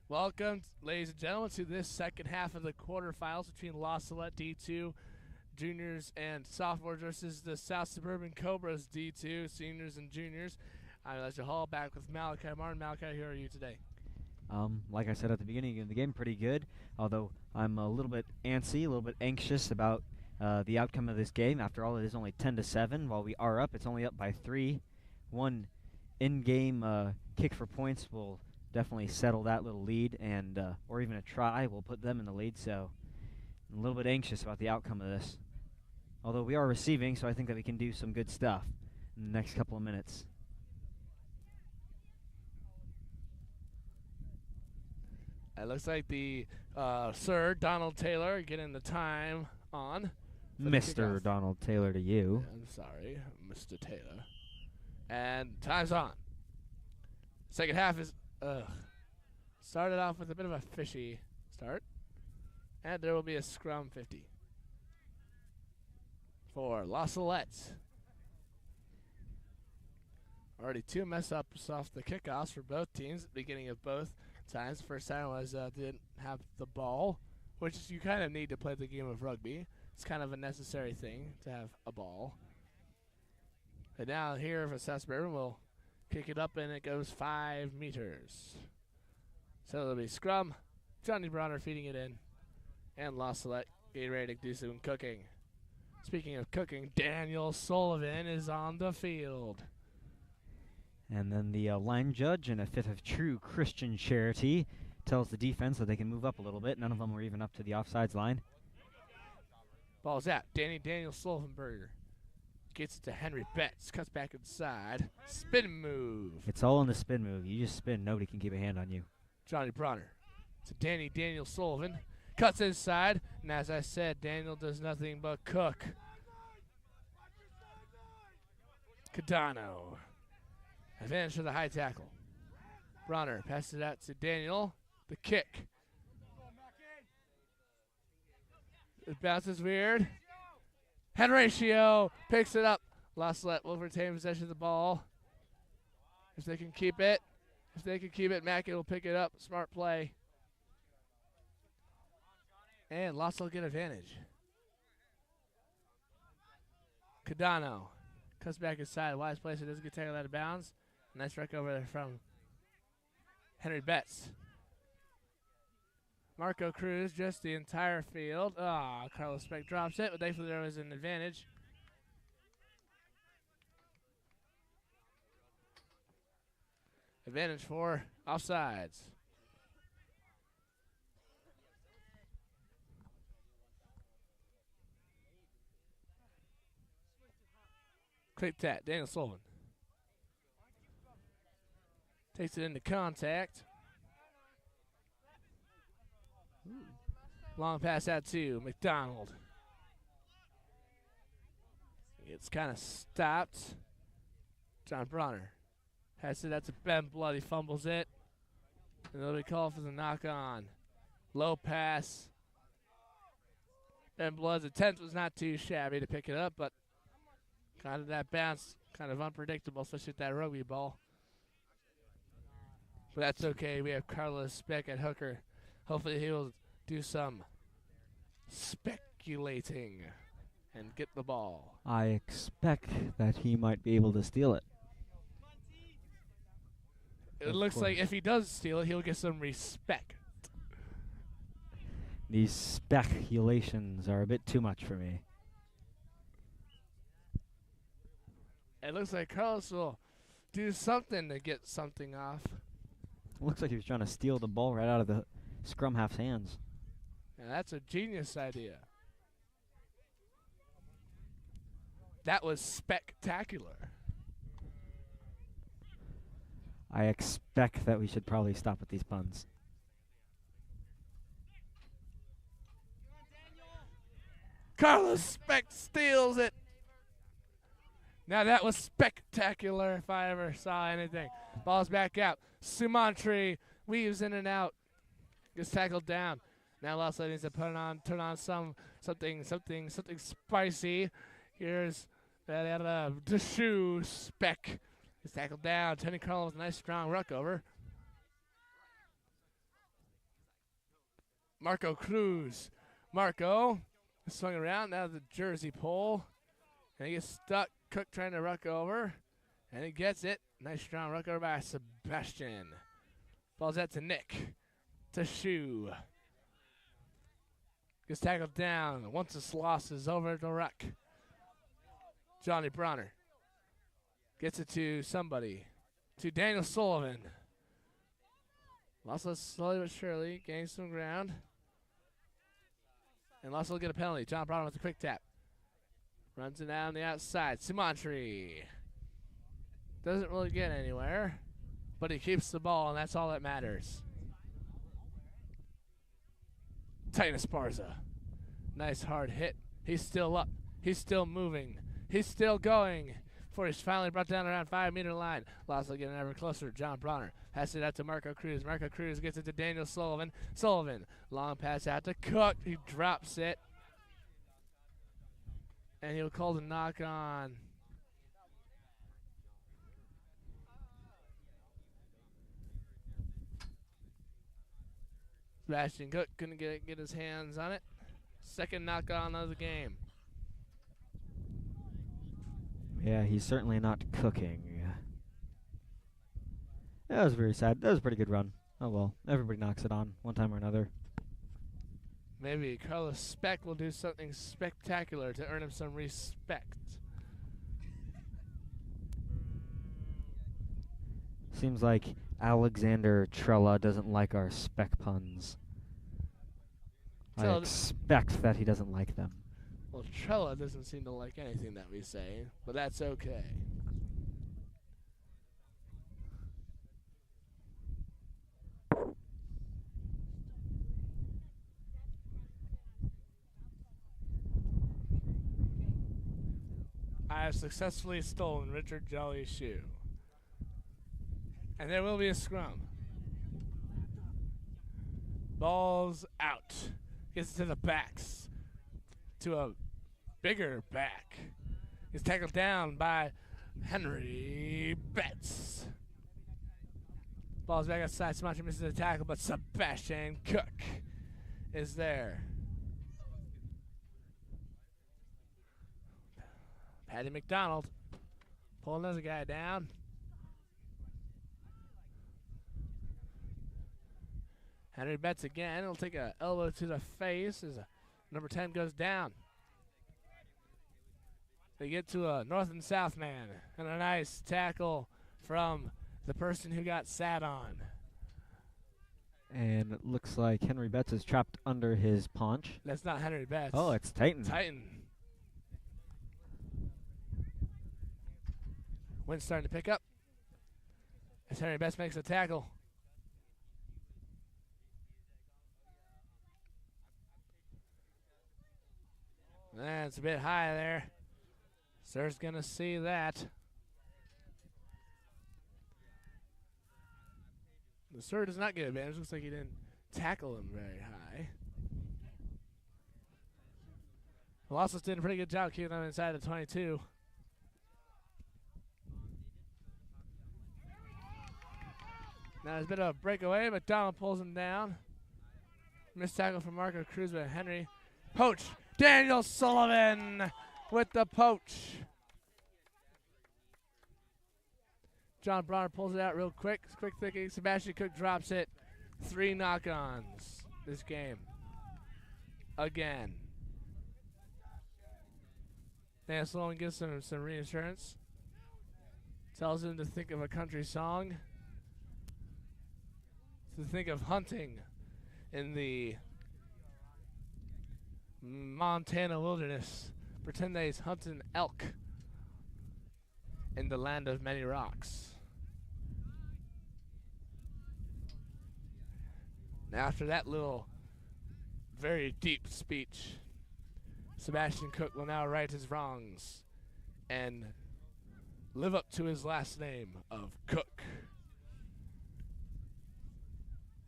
Welcome, ladies and gentlemen, to this second half of the quarterfinals between La Salette D2 juniors and sophomores versus the South Suburban Cobras D2 seniors and juniors. I'm Elijah Hall, back with Malachi Martin. Malachi, how are you today? Like I said at the beginning of the game, pretty good, although I'm a little bit antsy, a little bit anxious about the outcome of this game. After all, it is only 10-7. While we are up, it's only up by 3. One in-game kick for points will definitely settle that little lead, and or even a try will put them in the lead, so I'm a little bit anxious about the outcome of this. Although we are receiving, so I think that we can do some good stuff in the next couple of minutes. It looks like the Sir Donald Taylor getting the time on. Mr. Donald Taylor to you. I'm sorry, Mr. Taylor. And time's on. Second half is started off with a bit of a fishy start. And there will be a scrum 50 for La Salette. Already 2 mess-ups off the kickoffs for both teams at the beginning of both times. The first time was didn't have the ball, which you kind of need to play the game of rugby. It's kind of a necessary thing to have a ball. And now here for South Suburban, we'll kick it up and it goes 5 meters. So it'll be scrum, Johnny Bronner feeding it in, and La Salette getting ready to do some cooking. Speaking of cooking, Daniel Sullivan is on the field. And then the line judge, in a fit of true Christian charity, tells the defense that they can move up a little bit. None of them were even up to the offsides line. Ball's out. Daniel Sullivanberger gets it to Henry Betts. Cuts back inside. Spin move. It's all in the spin move. You just spin. Nobody can keep a hand on you. Johnny Bronner to Daniel Sullivan. Cuts inside. And as I said, Daniel does nothing but cook. Cadano. Advantage for the high tackle. Bronner passes it out to Daniel. The kick. It bounces weird. Henratio picks it up. La Salette will retain possession of the ball. If they can keep it. Mackey will pick it up. Smart play. And La Salette get advantage. Cadano cuts back inside. Wise place. It doesn't get taken out of bounds. Nice wreck over there from Henry Betts. Marco Cruz just the entire field. Carlos Speck drops it, but thankfully there was an advantage. Advantage for offsides. Quick tap, Daniel Sullivan. Takes it into contact. Long pass out to McDonald. It's kind of stopped. John Bronner has it out to Ben Blood. He fumbles it. And they'll be called for the knock on. Low pass. Ben Blood's attempt was not too shabby to pick it up, but kind of that bounce, kind of unpredictable, especially with that rugby ball. But that's okay. We have Carlos Speck at hooker. Hopefully he will do some speculating and get the ball. I expect that he might be able to steal it. It looks like if he does steal it, he'll get some respect. These speculations are a bit too much for me. It looks like Carlos will do something to get something off. It looks like he was trying to steal the ball right out of the scrum half's hands. Yeah, that's a genius idea. That was spectacular. I expect that we should probably stop with these puns. Carlos Speck steals it. Now that was spectacular if I ever saw anything. Ball's back out. Sumantri weaves in and out. Gets tackled down. Now La Salette needs to turn on something spicy. Here's the shoe Speck. Gets tackled down. Tony Carlo with a nice strong ruck over. Marco Cruz. Marco swung around, now the jersey pull. And he gets stuck. Cook trying to ruck over. And he gets it. Nice strong ruck over by Sebastian. Ball's out to Nick. To Shu. Gets tackled down. Once this loss is over to ruck. Johnny Bronner. Gets it to somebody. To Daniel Sullivan. Loss slowly but surely. Gains some ground. And Loss will get a penalty. John Bronner with a quick tap. Runs it down the outside. Sumantri. Doesn't really get anywhere. But he keeps the ball, and that's all that matters. Titan Esparza. Nice hard hit. He's still up. He's still moving. He's still going. Before he's finally brought down around 5-meter line. Lasso getting ever closer. John Bronner passes it out to Marco Cruz. Marco Cruz gets it to Daniel Sullivan. Sullivan, long pass out to Cook. He drops it. And he'll call the knock on. Sebastian Cook couldn't get his hands on it. Second knock on of the game. Yeah, he's certainly not cooking. That was very sad. That was a pretty good run. Oh well, everybody knocks it on one time or another. Maybe Carlos Speck will do something spectacular to earn him some respect. Seems like Alexander Trella doesn't like our spec puns. I expect that he doesn't like them. Well, Trella doesn't seem to like anything that we say, but that's okay. I have successfully stolen Richard Jolly's shoe. And there will be a scrum. Ball's out. Gets it to the backs. To a bigger back. He's tackled down by Henry Betts. Ball's back outside. Sumatra misses the tackle, but Sebastian Cook is there. Patty McDonald pulling another guy down. Henry Betts again. He'll take an elbow to the face as number 10 goes down. They get to a north and south man. And a nice tackle from the person who got sat on. And it looks like Henry Betts is trapped under his paunch. That's not Henry Betts. Oh, it's Titan. Titan. Wind's starting to pick up as Henry Betts makes a tackle. That's a bit high there. Sir's going to see that. The Sir does not get advantage. Looks like he didn't tackle him very high. Velocity did a pretty good job keeping them inside the 22. Now there's a bit of a breakaway. McDonald pulls him down. Missed tackle from Marco Cruz by Henry. Poach. Daniel Sullivan with the poach. John Bronner pulls it out real quick. Quick thinking. Sebastian Cook drops it. 3 knock-ons this game. Again. Daniel Sullivan gives him some reassurance. Tells him to think of a country song. To think of hunting in the Montana wilderness. Pretend that he's hunting elk in the land of many rocks. Now after that little very deep speech, Sebastian Cook will now right his wrongs and live up to his last name of Cook.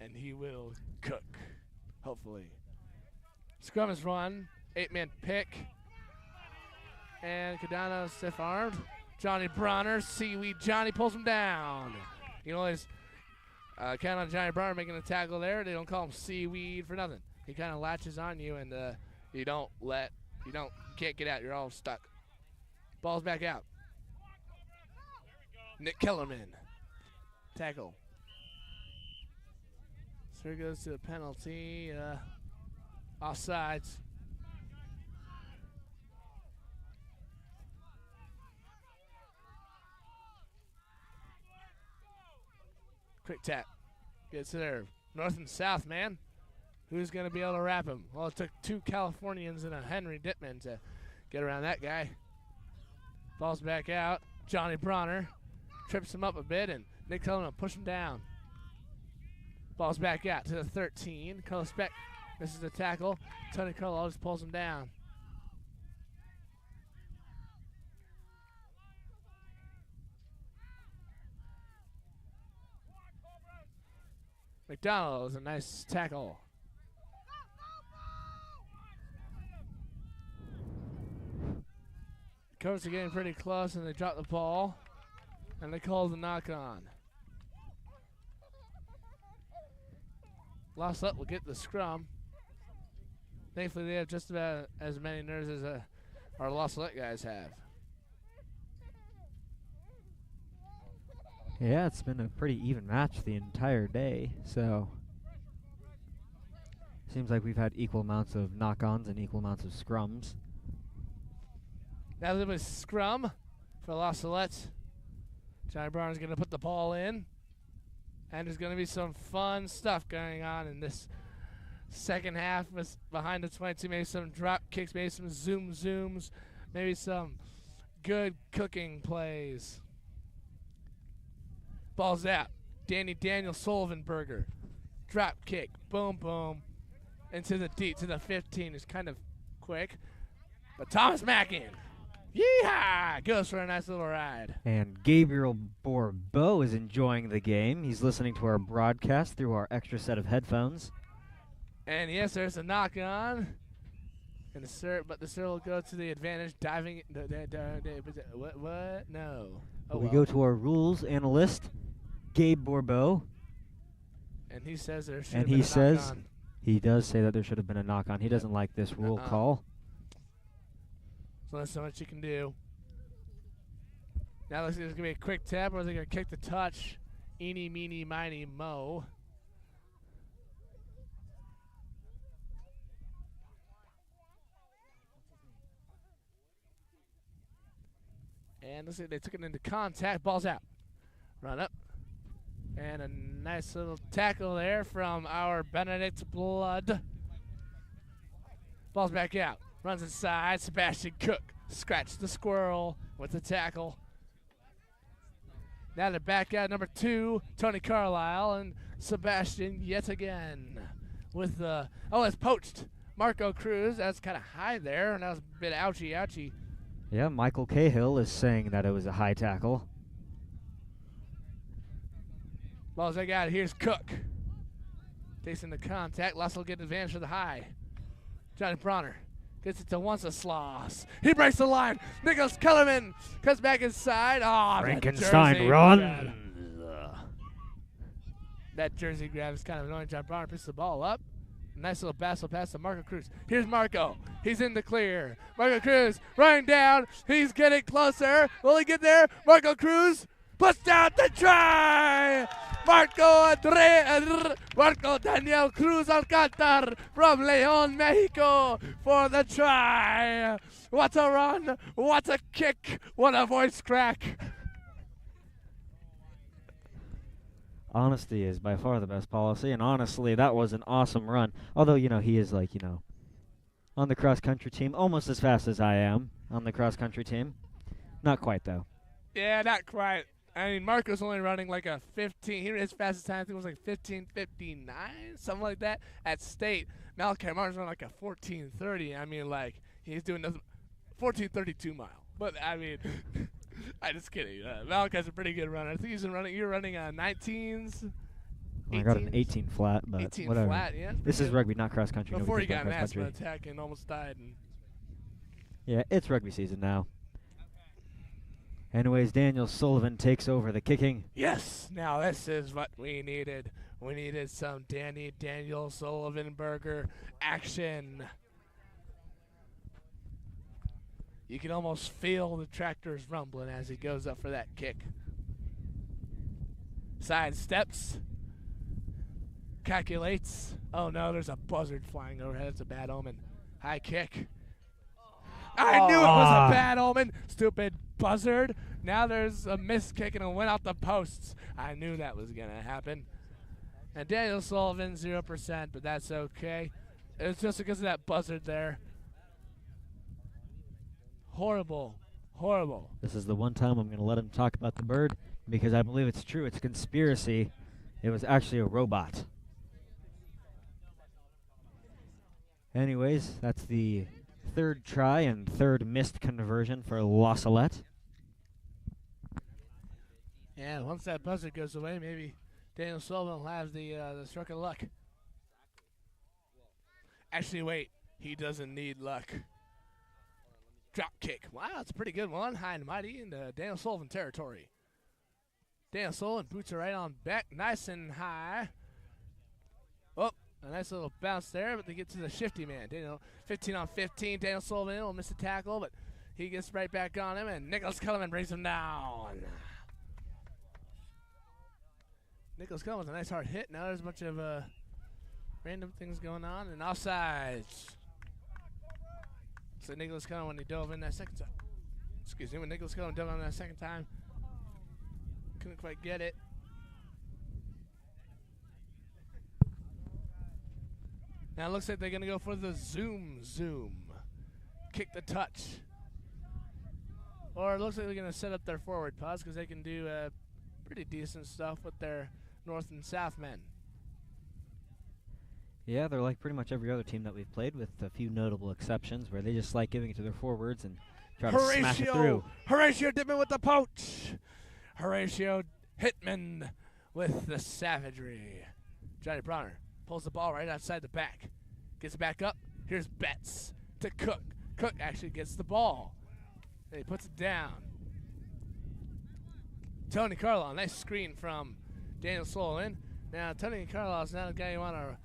And he will cook, hopefully. Scrum is run, 8-man pick. And Cadano stiff-armed. Johnny Bronner, Seaweed Johnny pulls him down. You can always count on Johnny Bronner making a tackle there. They don't call him Seaweed for nothing. he kind of latches on you, and you can't get out. You're all stuck. Ball's back out. Nick Kellerman. Tackle. So he goes to a penalty. Offsides. Quick tap. Gets there. North and south, man. Who's going to be able to wrap him? Well, it took 2 Californians and a Henry Dittman to get around that guy. Ball's back out. Johnny Bronner trips him up a bit, and Nick Kellerman push him down. Ball's back out to the 13. Carlos Beck misses the tackle. Tony Carlo just pulls him down. McDonald is a nice tackle. Coach are getting pretty close, and they drop the ball, and they call the knock on. La Salette will get the scrum. Thankfully, they have just about as many nerves as our La Salette guys have. Yeah, it's been a pretty even match the entire day, so seems like we've had equal amounts of knock-ons and equal amounts of scrums. Now there was scrum for La Salette. Johnny Brown's going to put the ball in, and there's going to be some fun stuff going on in this second half behind the 22. Maybe some drop kicks, maybe some zooms, maybe some good cooking plays. Ball's out. Daniel Sullivanberger. Drop kick. Boom, boom. Into the deep, to the 15. Is kind of quick. But Thomas Mackin. Yeehaw! Goes for a nice little ride. And Gabriel Bourbeau is enjoying the game. He's listening to our broadcast through our extra set of headphones. And yes, there's a knock on. And the sir will go to the advantage, diving. What? No. Oh, we go to our rules analyst, Gabe Bourbeau. And he says there should and have been he a says knock-on. he does say that there should have been a knock on. He doesn't like this rule call. So there's so much you can do. Now looks like there's going to be a quick tap, or is he going to kick the touch? Eeny, meeny, miny, mo. And looks like they took it into contact. Ball's out. Run up. And a nice little tackle there from our Benedict Blood. Ball's back out. Runs inside. Sebastian Cook scratched the squirrel with the tackle. Now they're back out. Number 2, Tony Carlisle, and Sebastian yet again with the it's poached. Marco Cruz. That's kind of high there, and that was a bit ouchy. Yeah, Michael Cahill is saying that it was a high tackle. Ball's back out. Here's Cook. Takes into contact. Luss will get advantage for the high. Johnny Bronner gets it to Wenceslas. He breaks the line. Nicholas Kellerman cuts back inside. Frankenstein runs. That jersey grab is kind of annoying. John Bronner picks the ball up. Nice little pass to Marco Cruz. Here's Marco. He's in the clear. Marco Cruz running down. He's getting closer. Will he get there? Marco Cruz puts down the try. Marco Daniel Cruz Alcantar from León, Mexico for the try. What a run. What a kick. What a voice crack. Honesty is by far the best policy, and honestly, that was an awesome run. Although, he is on the cross-country team, almost as fast as I am on the cross-country team. Not quite, though. Yeah, not quite. I mean, Marco's only running like a 15. His fastest time, I think, was like 15:59, something like that, at state. Malachi Martin's running like a 14:30. I mean, like, he's doing nothing. 14:32 mile. But, I mean, I'm just kidding. Malachi's a pretty good runner. I think you're running 19s. I got an 18 flat, but 18 whatever. flat, yeah. This is rugby, not cross-country. Before he got an asthma attack and almost died. Yeah, it's rugby season now. Anyways, Daniel Sullivan takes over the kicking. Yes, now this is what we needed. We needed some Daniel Sullivan burger action. You can almost feel the tractors rumbling as he goes up for that kick. Side steps. Calculates. Oh no, there's a buzzard flying overhead. That's a bad omen. High kick. I knew it was a bad omen. Stupid buzzard. Now there's a missed kick and it went out the posts. I knew that was going to happen. And Daniel Sullivan, 0%, but that's okay. It's just because of that buzzard there. Horrible. Horrible. This is the one time I'm going to let him talk about the bird because I believe it's true. It's a conspiracy. It was actually a robot. Anyways, that's the third try and third missed conversion for La Salette. Yeah, once that buzzard goes away, maybe Daniel Sullivan will have the stroke of luck. Actually, wait. He doesn't need luck. Drop kick. Wow, that's a pretty good one. High and mighty into Daniel Sullivan territory. Daniel Sullivan boots it right on back. Nice and high. Oh, a nice little bounce there, but they get to the shifty man. Daniel, 15 on 15. Daniel Sullivan will miss the tackle, but he gets right back on him, and Nicholas Culliman brings him down. Nicholas Culliman with a nice hard hit. Now there's a bunch of random things going on, and offsides. So Nicholas Culliman, when he dove in that second time, when Nicholas Culliman dove on that second time, couldn't quite get it. Now it looks like they're going to go for the zoom. Kick the touch. Or it looks like they're going to set up their forward pass because they can do pretty decent stuff with their north and south men. Yeah, they're like pretty much every other team that we've played, with a few notable exceptions where they just like giving it to their forwards and try to smash it through. Horatio Dittman with the poach. Horatio Hitman with the savagery. Johnny Bronner pulls the ball right outside the back. Gets it back up. Here's Betts to Cook. Cook actually gets the ball. And he puts it down. Tony Carlisle, nice screen from Daniel Sullivan. Now, Tony Carlisle is not a guy you want to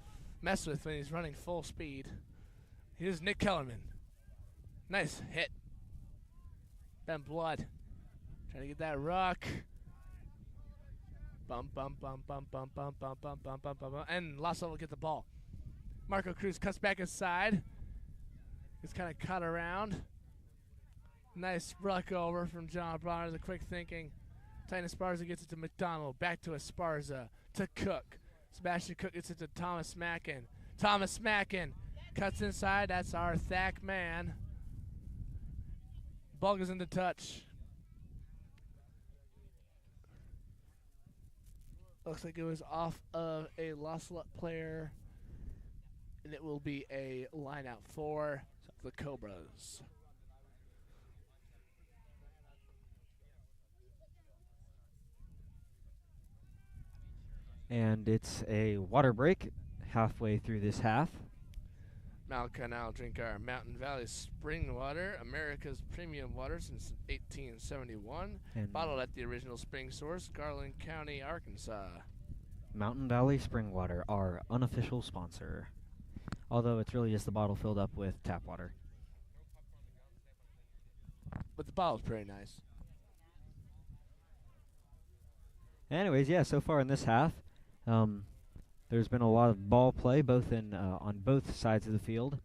mess with when he's running full speed. Here's Nick Kellerman. Nice hit. Ben Blood trying to get that rock. Bump. And Lasso will get the ball. Marco Cruz cuts back inside. He's kind of cut around. Nice ruck over from John Bronner, the quick thinking. Titan Esparza gets it to McDonald. Back to Esparza. To Cook. Sebastian Cook gets it to Thomas Mackin. Thomas Mackin cuts inside. That's our Thack man. Ball goes into touch. Looks like it was off of a La Salette player. And it will be a line out for the Cobras. And it's a water break halfway through this half. Malachi and I will drink our Mountain Valley spring water, America's premium water since 1871, And bottled at the original spring source, Garland County, Arkansas. Mountain Valley Spring Water, our unofficial sponsor. Although it's really just the bottle filled up with tap water. But the bottle's pretty nice. Anyways, yeah, so far in this half, there's been a lot of ball play, both in on both sides of the field.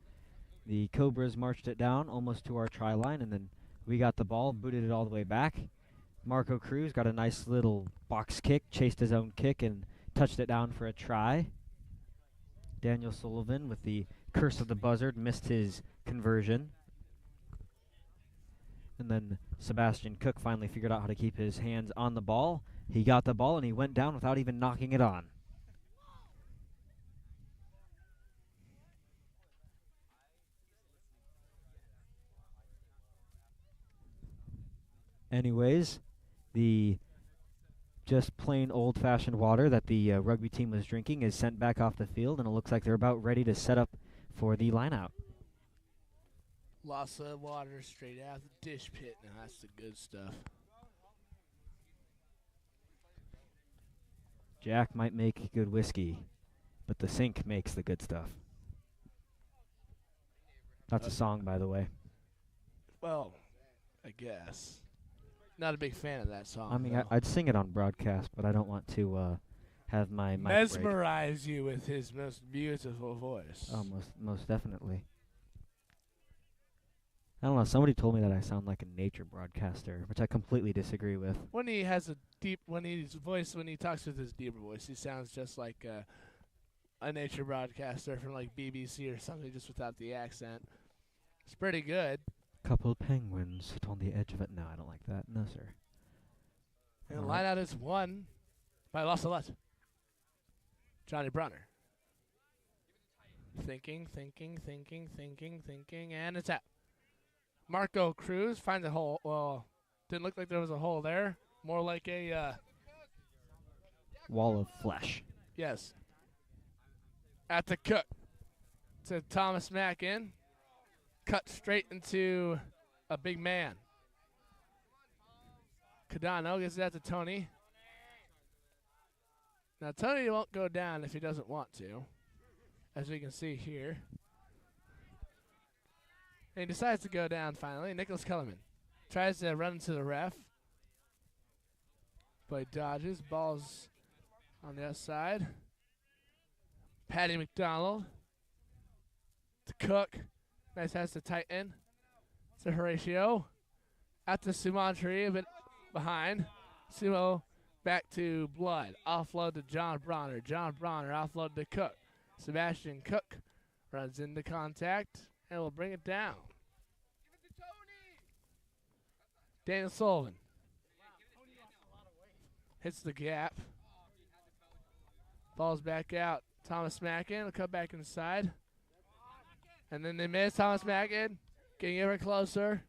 The Cobras marched it down almost to our try line, and then we got the ball, booted it all the way back. Marco Cruz got a nice little box kick, chased his own kick, and touched it down for a try. Daniel Sullivan, with the curse of the buzzard, missed his conversion. And then Sebastian Cook finally figured out how to keep his hands on the ball. He got the ball, and he went down without even knocking it on. Anyways, the just plain old-fashioned water that the rugby team was drinking is sent back off the field, and it looks like they're about ready to set up for the line-out. Lots of water straight out of the dish pit. Now that's the good stuff. Jack might make good whiskey, but the sink makes the good stuff. That's a song, by the way. Well, I guess. Not a big fan of that song. I mean, though. I'd sing it on broadcast, but I don't want to have my mic break. Mesmerize you with his most beautiful voice. Oh, most definitely. I don't know. Somebody told me that I sound like a nature broadcaster, which I completely disagree with. When he talks with his deeper voice, he sounds just like a nature broadcaster from like BBC or something, just without the accent. It's pretty good. Couple penguins sit on the edge of it. No, I don't like that. No, sir. And the line out is won by Salette. Johnny Brunner. Thinking, and it's out. Marco Cruz finds a hole. Well, didn't look like there was a hole there. More like a wall of flesh. Yes. At the cook. To Thomas Mack in. Cut straight into a big man. Cadano gets that to Tony. Now, Tony won't go down if he doesn't want to, as we can see here. And he decides to go down finally. Nicholas Kellerman tries to run into the ref. Play dodges. Ball's on the outside. Patty McDonald to Cook. Nice has to tighten. It's a Horatio. Out to Sumantri, a bit behind. Sumo back to Blood. Offload to John Bronner. John Bronner offload to Cook. Sebastian Cook runs into contact and will bring it down. Daniel Sullivan hits the gap. Ball's back out. Thomas Mackin will come back inside. And then they miss. Thomas Mackin getting ever closer.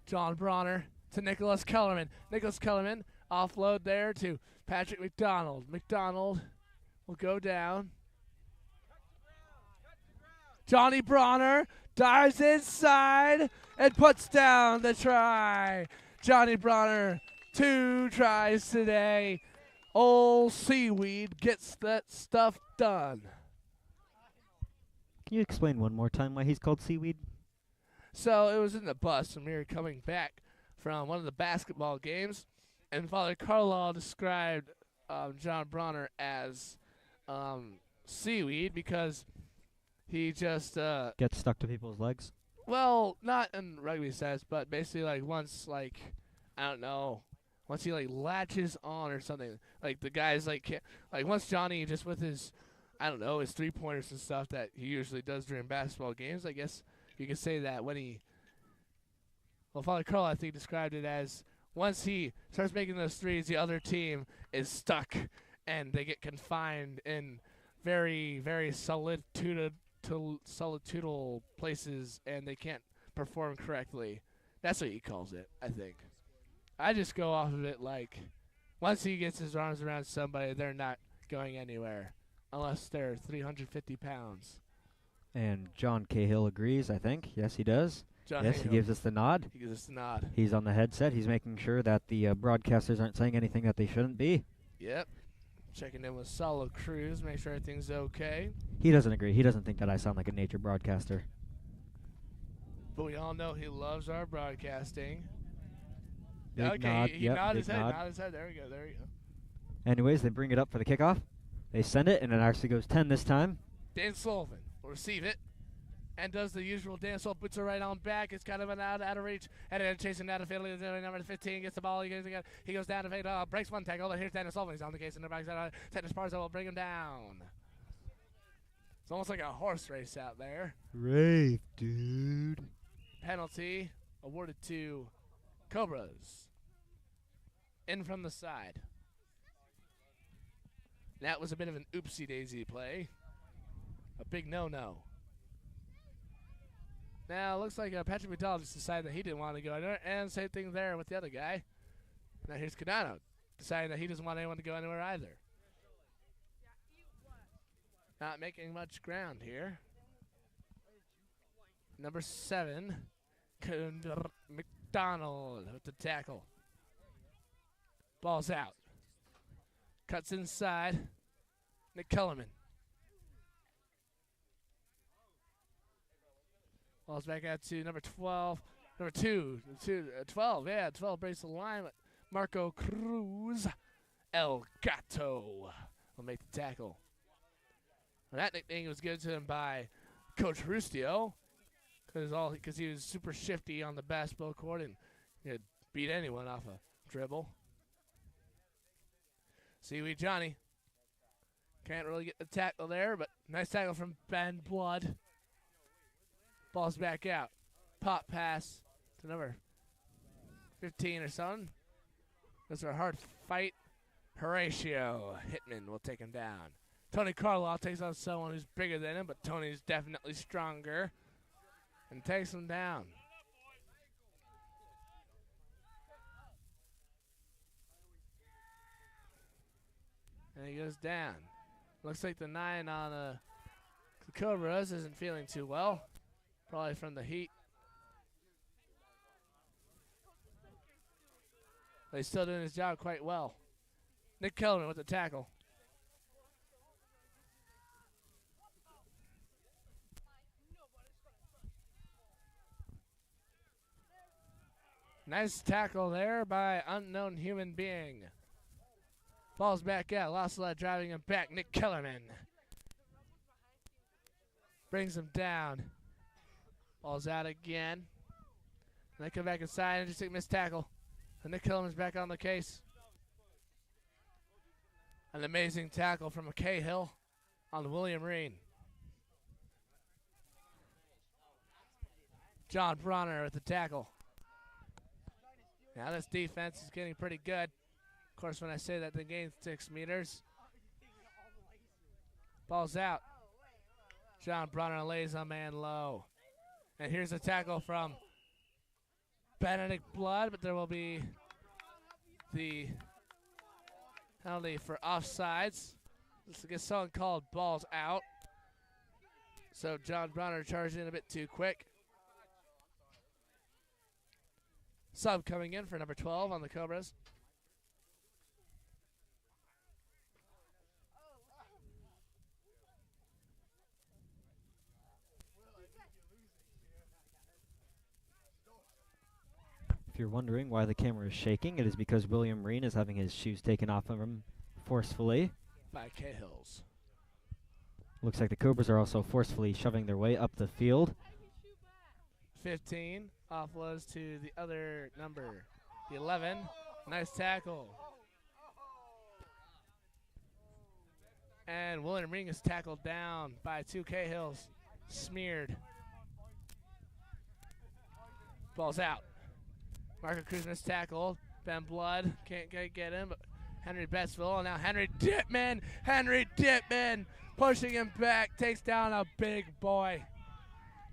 John Bronner to Nicholas Kellerman. Nicholas Kellerman offload there to Patrick McDonald. McDonald will go down. Johnny Bronner dives inside and puts down the try. Johnny Bronner, 2 tries today. Old Seaweed gets that stuff done. Can you explain one more time why he's called Seaweed? So it was in the bus when we were coming back from one of the basketball games, and Father Carlisle described John Bronner as seaweed because he just gets stuck to people's legs. Well, not in rugby sense, but basically once he latches on or something, like the guys can't, once Johnny just with his his 3-pointers and stuff that he usually does during basketball games, I guess you could say that Father Carl, I think, described it as once he starts making those threes, the other team is stuck and they get confined in very, very solitudinal places and they can't perform correctly. That's what he calls it, I think. I just go off of it once he gets his arms around somebody, they're not going anywhere unless they're 350 pounds. And John Cahill agrees, I think. Yes, he does. He gives us the nod. He gives us the nod. He's on the headset. He's making sure that the broadcasters aren't saying anything that they shouldn't be. Yep. Checking in with Solo Cruz, make sure everything's okay. He doesn't agree. He doesn't think that I sound like a nature broadcaster. But we all know he loves our broadcasting. Big okay, nod. he nodded his head. There we go. Anyways, they bring it up for the kickoff. They send it, and it actually goes 10 this time. Dan Sullivan will receive it and does the usual Dan Sullivan, puts it right on back. It's kind of out of reach. And then chasing down the field. Number 15 gets the ball. He goes down to fade. Breaks one tackle. Here's Daniel Sullivan. He's on the case in the backside. Tennis Parza will bring him down. It's almost like a horse race out there. Rafe, dude. Penalty awarded to Cobras. In from the side. That was a bit of an oopsie-daisy play. A big no-no. Now, it looks like Patrick McDonald just decided that he didn't want to go anywhere, and same thing there with the other guy. Now, here's Cadano, deciding that he doesn't want anyone to go anywhere either. Not making much ground here. Number 7, McDonald with the tackle. Ball's out. Cuts inside. Nick Kellerman. Ball's back out to number 12. Number 12, yeah, 12 breaks the line. But Marco Cruz El Gato will make the tackle. Well, that nickname was given to him by Coach Rustio because he was super shifty on the basketball court and could beat anyone off a dribble. Seaweed Johnny can't really get the tackle there, but nice tackle from Ben Blood. Ball's back out. Pop pass to number 15 or something. That's a hard fight. Horatio Hitman will take him down. Tony Carlisle takes on someone who's bigger than him, but Tony's definitely stronger and takes him down. And he goes down. Looks like the 9 on the Cobras isn't feeling too well. Probably from the heat. But he's still doing his job quite well. Nick Kellerman with the tackle. Nice tackle there by unknown human being. Falls back out. Lost driving him back. Nick Kellerman brings him down. Ball's out again. And they come back inside and just take missed tackle. And Nick Kellerman's back on the case. An amazing tackle from Cahill on William Reen. John Bronner with the tackle. Now this defense is getting pretty good. Of course, when I say that, they gain 6 meters. Ball's out. John Bronner lays a man low. And here's a tackle from Benedict Blood, but there will be the penalty for offsides. Let's get someone called balls out. So John Bronner charged in a bit too quick. Sub coming in for number 12 on the Cobras. If you're wondering why the camera is shaking, it is because William Reen is having his shoes taken off of him forcefully. By Cahills. Looks like the Cobras are also forcefully shoving their way up the field. 15 offloads to the other number, the 11. Nice tackle. And William Ring is tackled down by 2 Cahills. Smeared. Ball's out. Marco Cruz is tackled. Ben Blood can't get him, but Henry Bettsville. And now Henry Dittman pushing him back, takes down a big boy.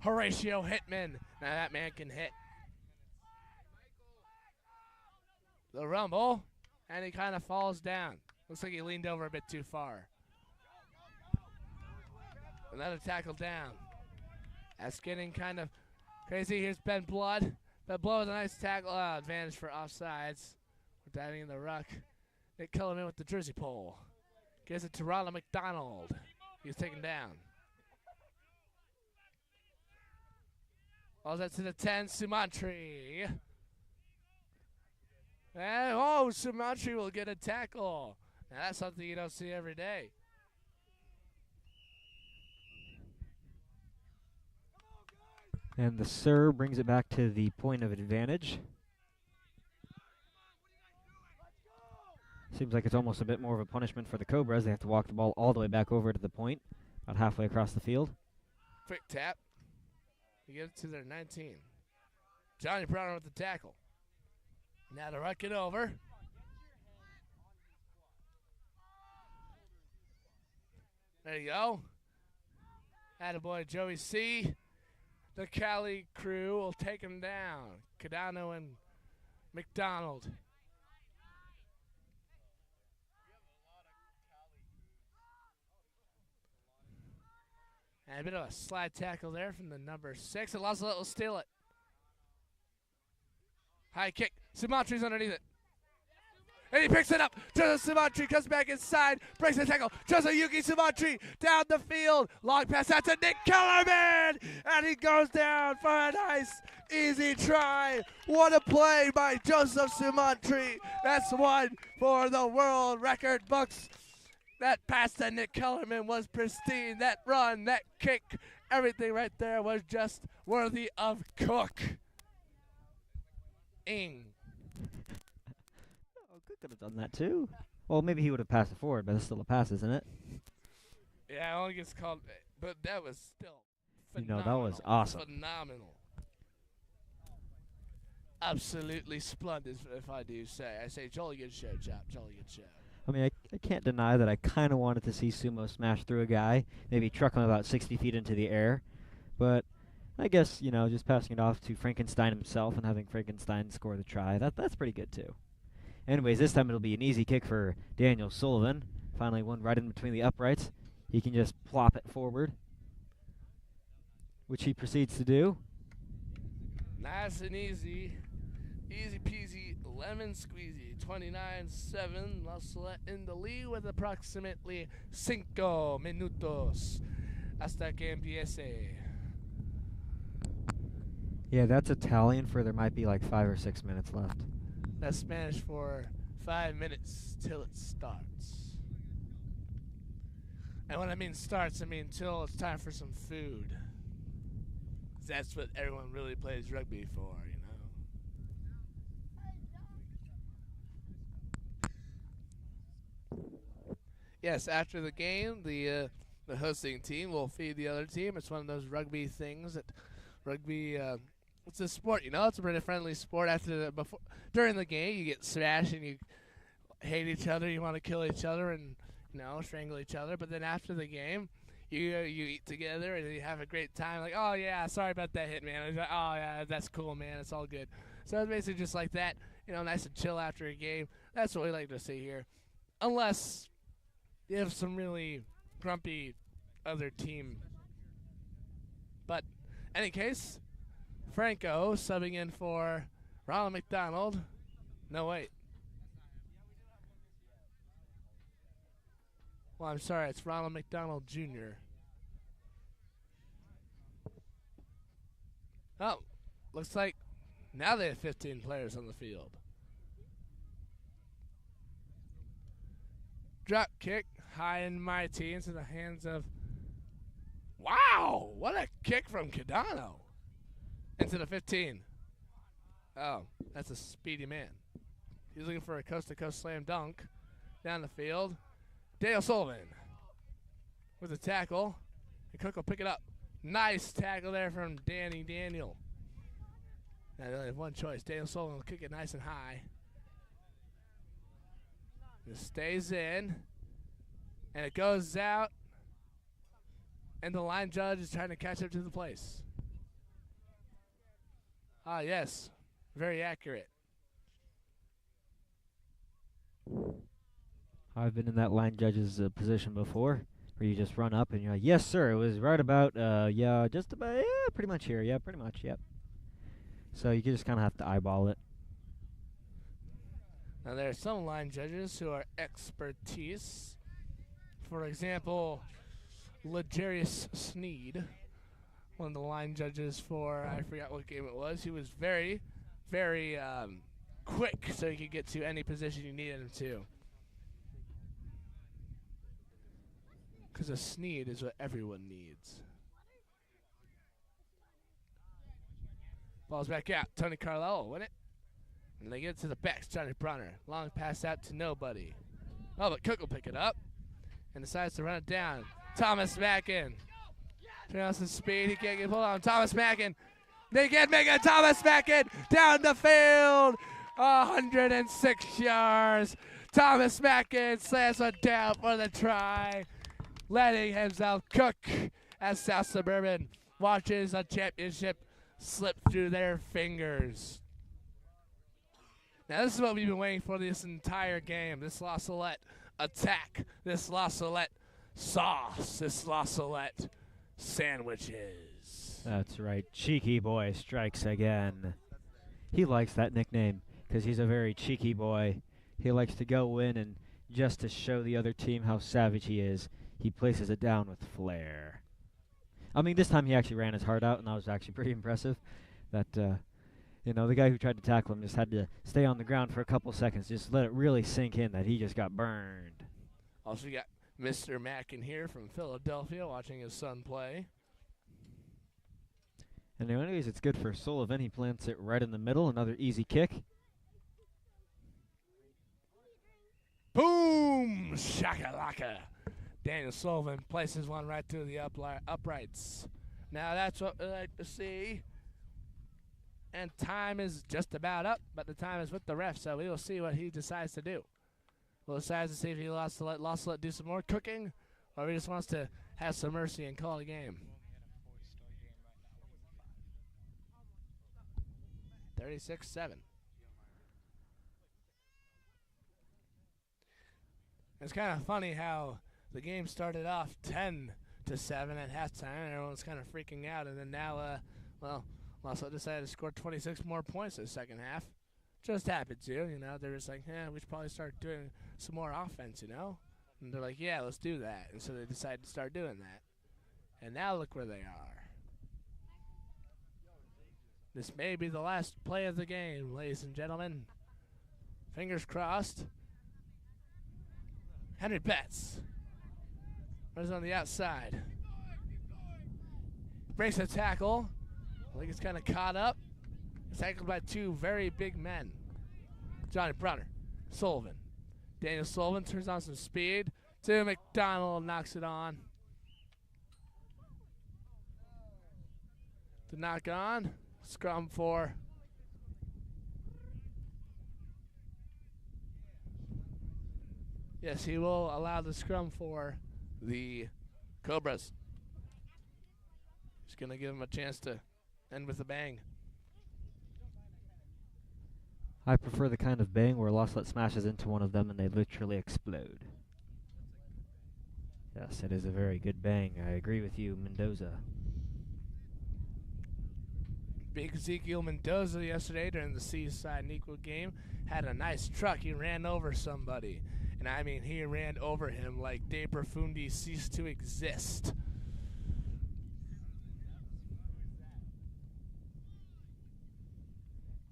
Horatio Hitman. Now that man can hit. The rumble, and he kind of falls down. Looks like he leaned over a bit too far. Another tackle down. That's getting kind of crazy. Here's Ben Blood. Ben Blood with a nice tackle. Advantage for offsides. We're diving in the ruck. Nick Kellerman with the jersey pull. Gives it to Ronald McDonald. He's taken down. Balls out to the 10, Sumantri. And, Sumantri will get a tackle. Now that's something you don't see every day. And the Sir brings it back to the point of advantage. Seems like it's almost a bit more of a punishment for the Cobras. They have to walk the ball all the way back over to the point, about halfway across the field. Quick tap. You get it to their 19. Johnny Brown with the tackle. Now to ruck it over. There you go. Attaboy Joey C. The Cali crew will take him down. Cadano and McDonald. And a bit of a slide tackle there from the number 6. And Lazalet will steal it. High kick. Sumatri's underneath it. And he picks it up. Joseph Sumantri comes back inside. Breaks the tackle. Joseph Yuki Sumantri down the field. Long pass out to Nick Kellerman. And he goes down for a nice, easy try. What a play by Joseph Sumantri. That's one for the world record books. That pass to Nick Kellerman was pristine. That run, that kick, everything right there was just worthy of Cook. Ing. Oh, Cook could have done that too. Well, maybe he would have passed it forward, but it's still a pass, isn't it? Yeah, it only gets called, but that was still You know, phenomenal. that was awesome. Phenomenal. Absolutely splendid, if I do say. I say jolly good show, chap. Jolly good show. I mean, I can't deny that I kind of wanted to see Sumo smash through a guy, maybe truck him about 60 feet into the air. But I guess, you know, just passing it off to Frankenstein himself and having Frankenstein score the try, that's pretty good too. Anyways, this time it'll be an easy kick for Daniel Sullivan. Finally one right in between the uprights. He can just plop it forward, which he proceeds to do. Nice and easy. Easy peasy, lemon squeezy. 29-7, La Salette in the lead with approximately 5 minutos hasta que empiece. Yeah, that's Italian for there might be like 5 or 6 minutes left. That's Spanish for 5 minutes till it starts. And when I mean starts, I mean till it's time for some food. 'Cause that's what everyone really plays rugby for, you know. Yes, after the game, the hosting team will feed the other team. It's one of those rugby things that rugby. It's a sport, you know. It's a pretty friendly sport. During the game, you get smashed and you hate each other. You want to kill each other and strangle each other. But then after the game, you eat together and you have a great time. Like, oh yeah, sorry about that hit, man. Like, oh yeah, that's cool, man. It's all good. So it's basically just like that. Nice and chill after a game. That's what we like to see here, unless you have some really grumpy other team. But any case, Franco subbing in for Ronald McDonald. No, wait. Well, I'm sorry, it's Ronald McDonald Jr. Oh, looks like now they have 15 players on the field. Drop kick, high and mighty into the hands of... Wow! What a kick from Cadano. Into the 15. Oh, that's a speedy man. He's looking for a coast-to-coast slam dunk. Down the field. Dale Sullivan with a tackle. And Cook will pick it up. Nice tackle there from Danny Daniel. Now they only have one choice. Dale Sullivan will kick it nice and high. It stays in, and it goes out, and the line judge is trying to catch up to the place. Ah, yes, very accurate. I've been in that line judge's position before, where you just run up and you're like, yes, sir, it was right about, yeah, just about, yeah, pretty much here, yeah, pretty much, yep. So you just kind of have to eyeball it. Now, there are some line judges who are expertise. For example, Legarius Sneed, one of the line judges for, I forgot what game it was. He was very, very quick, so he could get to any position you needed him to. Because a Sneed is what everyone needs. Ball's back out. Tony Carlisle will win it. And they get it to the backs, Johnny Bronner. Long pass out to nobody. Oh, but Cook will pick it up and decides to run it down. Thomas Mackin. Turn on some speed. He can't get pulled on. Thomas Mackin. They get Megan Thomas Mackin down the field. 106 yards. Thomas Mackin slams it down for the try, letting himself cook as South Suburban watches a championship slip through their fingers. Now, this is what we've been waiting for this entire game. This La Salette attack. This La Salette sauce. This La Salette sandwiches. That's right. Cheeky boy strikes again. He likes that nickname because he's a very cheeky boy. he likes to go in and just to show the other team how savage he is, he places it down with flair. I mean, this time he actually ran his heart out, and that was actually pretty impressive. That, the guy who tried to tackle him just had to stay on the ground for a couple seconds, just let it really sink in that he just got burned. Also, we got Mr. Mackin here from Philadelphia watching his son play. And anyways, it's good for Sullivan. He plants it right in the middle. Another easy kick. Boom! Shakalaka. Daniel Sullivan places one right through the uprights. Now that's what we like to see. And time is just about up, but the time is with the ref, so we will see what he decides to do. We'll decide to see if he lost to let do some more cooking, or if he just wants to have some mercy and call a game. 36-7. It's kind of funny how the game started off 10-7 at halftime, and everyone's kind of freaking out, and then now, Lasso decided to score 26 more points in the second half. Just happened to, they're just like, we should probably start doing some more offense, And they're like, yeah, let's do that. And so they decided to start doing that. And now look where they are. This may be the last play of the game, ladies and gentlemen. Fingers crossed. Henry Betts runs on the outside. Breaks a tackle. I think it's kind of caught up. It's tackled by two very big men. Johnny Brunner, Sullivan. Daniel Sullivan turns on some speed to McDonald, knocks it on. To knock on. Scrum for yes, he will allow the scrum for the Cobras. He's going to give him a chance to end with a bang. I prefer the kind of bang where Laslett smashes into one of them and they literally explode. Yes, it is a very good bang. I agree with you, Mendoza. Big Ezekiel Mendoza yesterday during the Seaside and Equal game had a nice truck. He ran over somebody. And I mean, he ran over him like De Profundi ceased to exist.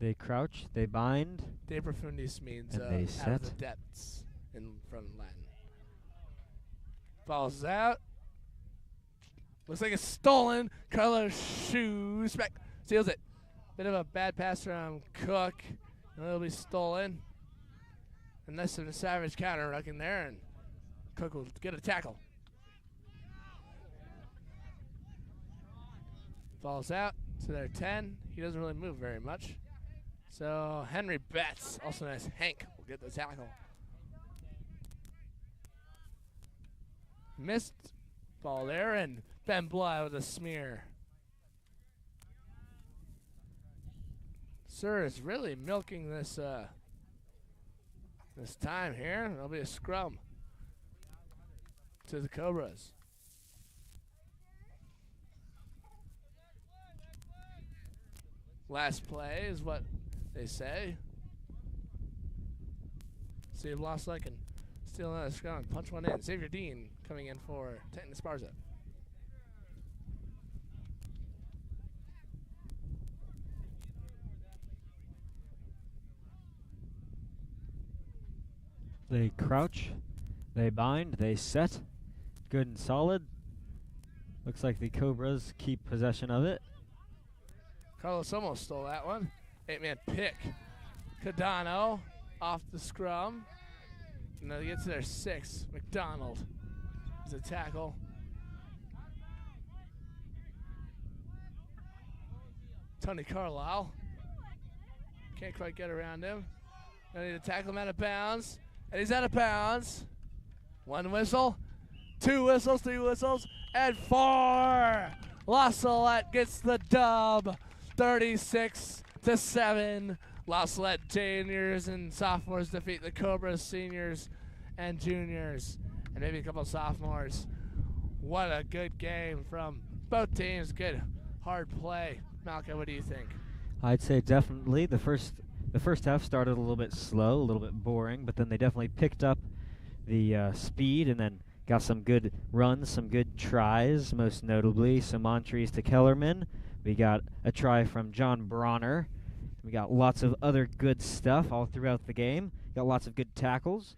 They crouch, they bind. De Profundis means and they set. Out of the depths from Latin. Falls out. Looks like it's stolen. Carlos shoes back. Seals it. Bit of a bad pass from Cook. And it'll be stolen. Unless there's a savage counter rucking there, and Cook will get a tackle. Falls out to their 10. He doesn't really move very much. So Henry Betts, also known as Hank, will get the tackle. Missed ball there, and Ben Bly with a smear. Sir is really milking this this time here. There'll be a scrum to the Cobras. Last play is what they say. See if Lost Luck can steal another scrum and punch one in. Xavier Dean coming in for Tenton Esparza. They crouch, they bind, they set. Good and solid. Looks like the Cobras keep possession of it. Carlos almost stole that one. 8-man pick. Cadano off the scrum. And they get to their 6. McDonald is a tackle. Tony Carlisle. Can't quite get around him. They need to tackle him out of bounds. And he's out of bounds. 1 whistle, 2 whistles, 3 whistles, and 4. La Salette gets the dub. 36-7. La Salette juniors and sophomores defeat the Cobras seniors and juniors, and maybe a couple of sophomores. What a good game from both teams. Good hard play. Malcolm, what do you think? I'd say definitely the first the first half started a little bit slow, a little bit boring, but then they definitely picked up the speed and then got some good runs, some good tries, most notably some entries to Kellerman. We got a try from John Bronner. We got lots of other good stuff all throughout the game. Got lots of good tackles.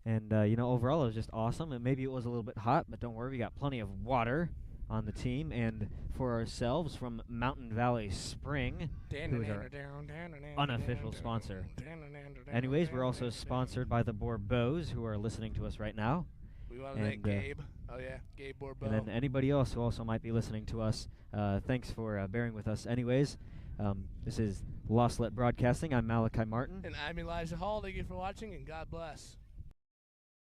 And, overall it was just awesome. And maybe it was a little bit hot, but don't worry, we got plenty of water on the team. And for ourselves from Mountain Valley Spring, who is our unofficial sponsor. Anyways, we're also sponsored by the Bourbeaus, who are listening to us right now. We want to thank Gabe. Oh, yeah, Gabe Bourbeau. And then anybody else who also might be listening to us, thanks for bearing with us. Anyways, this is Salette Broadcasting. I'm Malachi Martin. And I'm Elijah Hall. Thank you for watching, and God bless.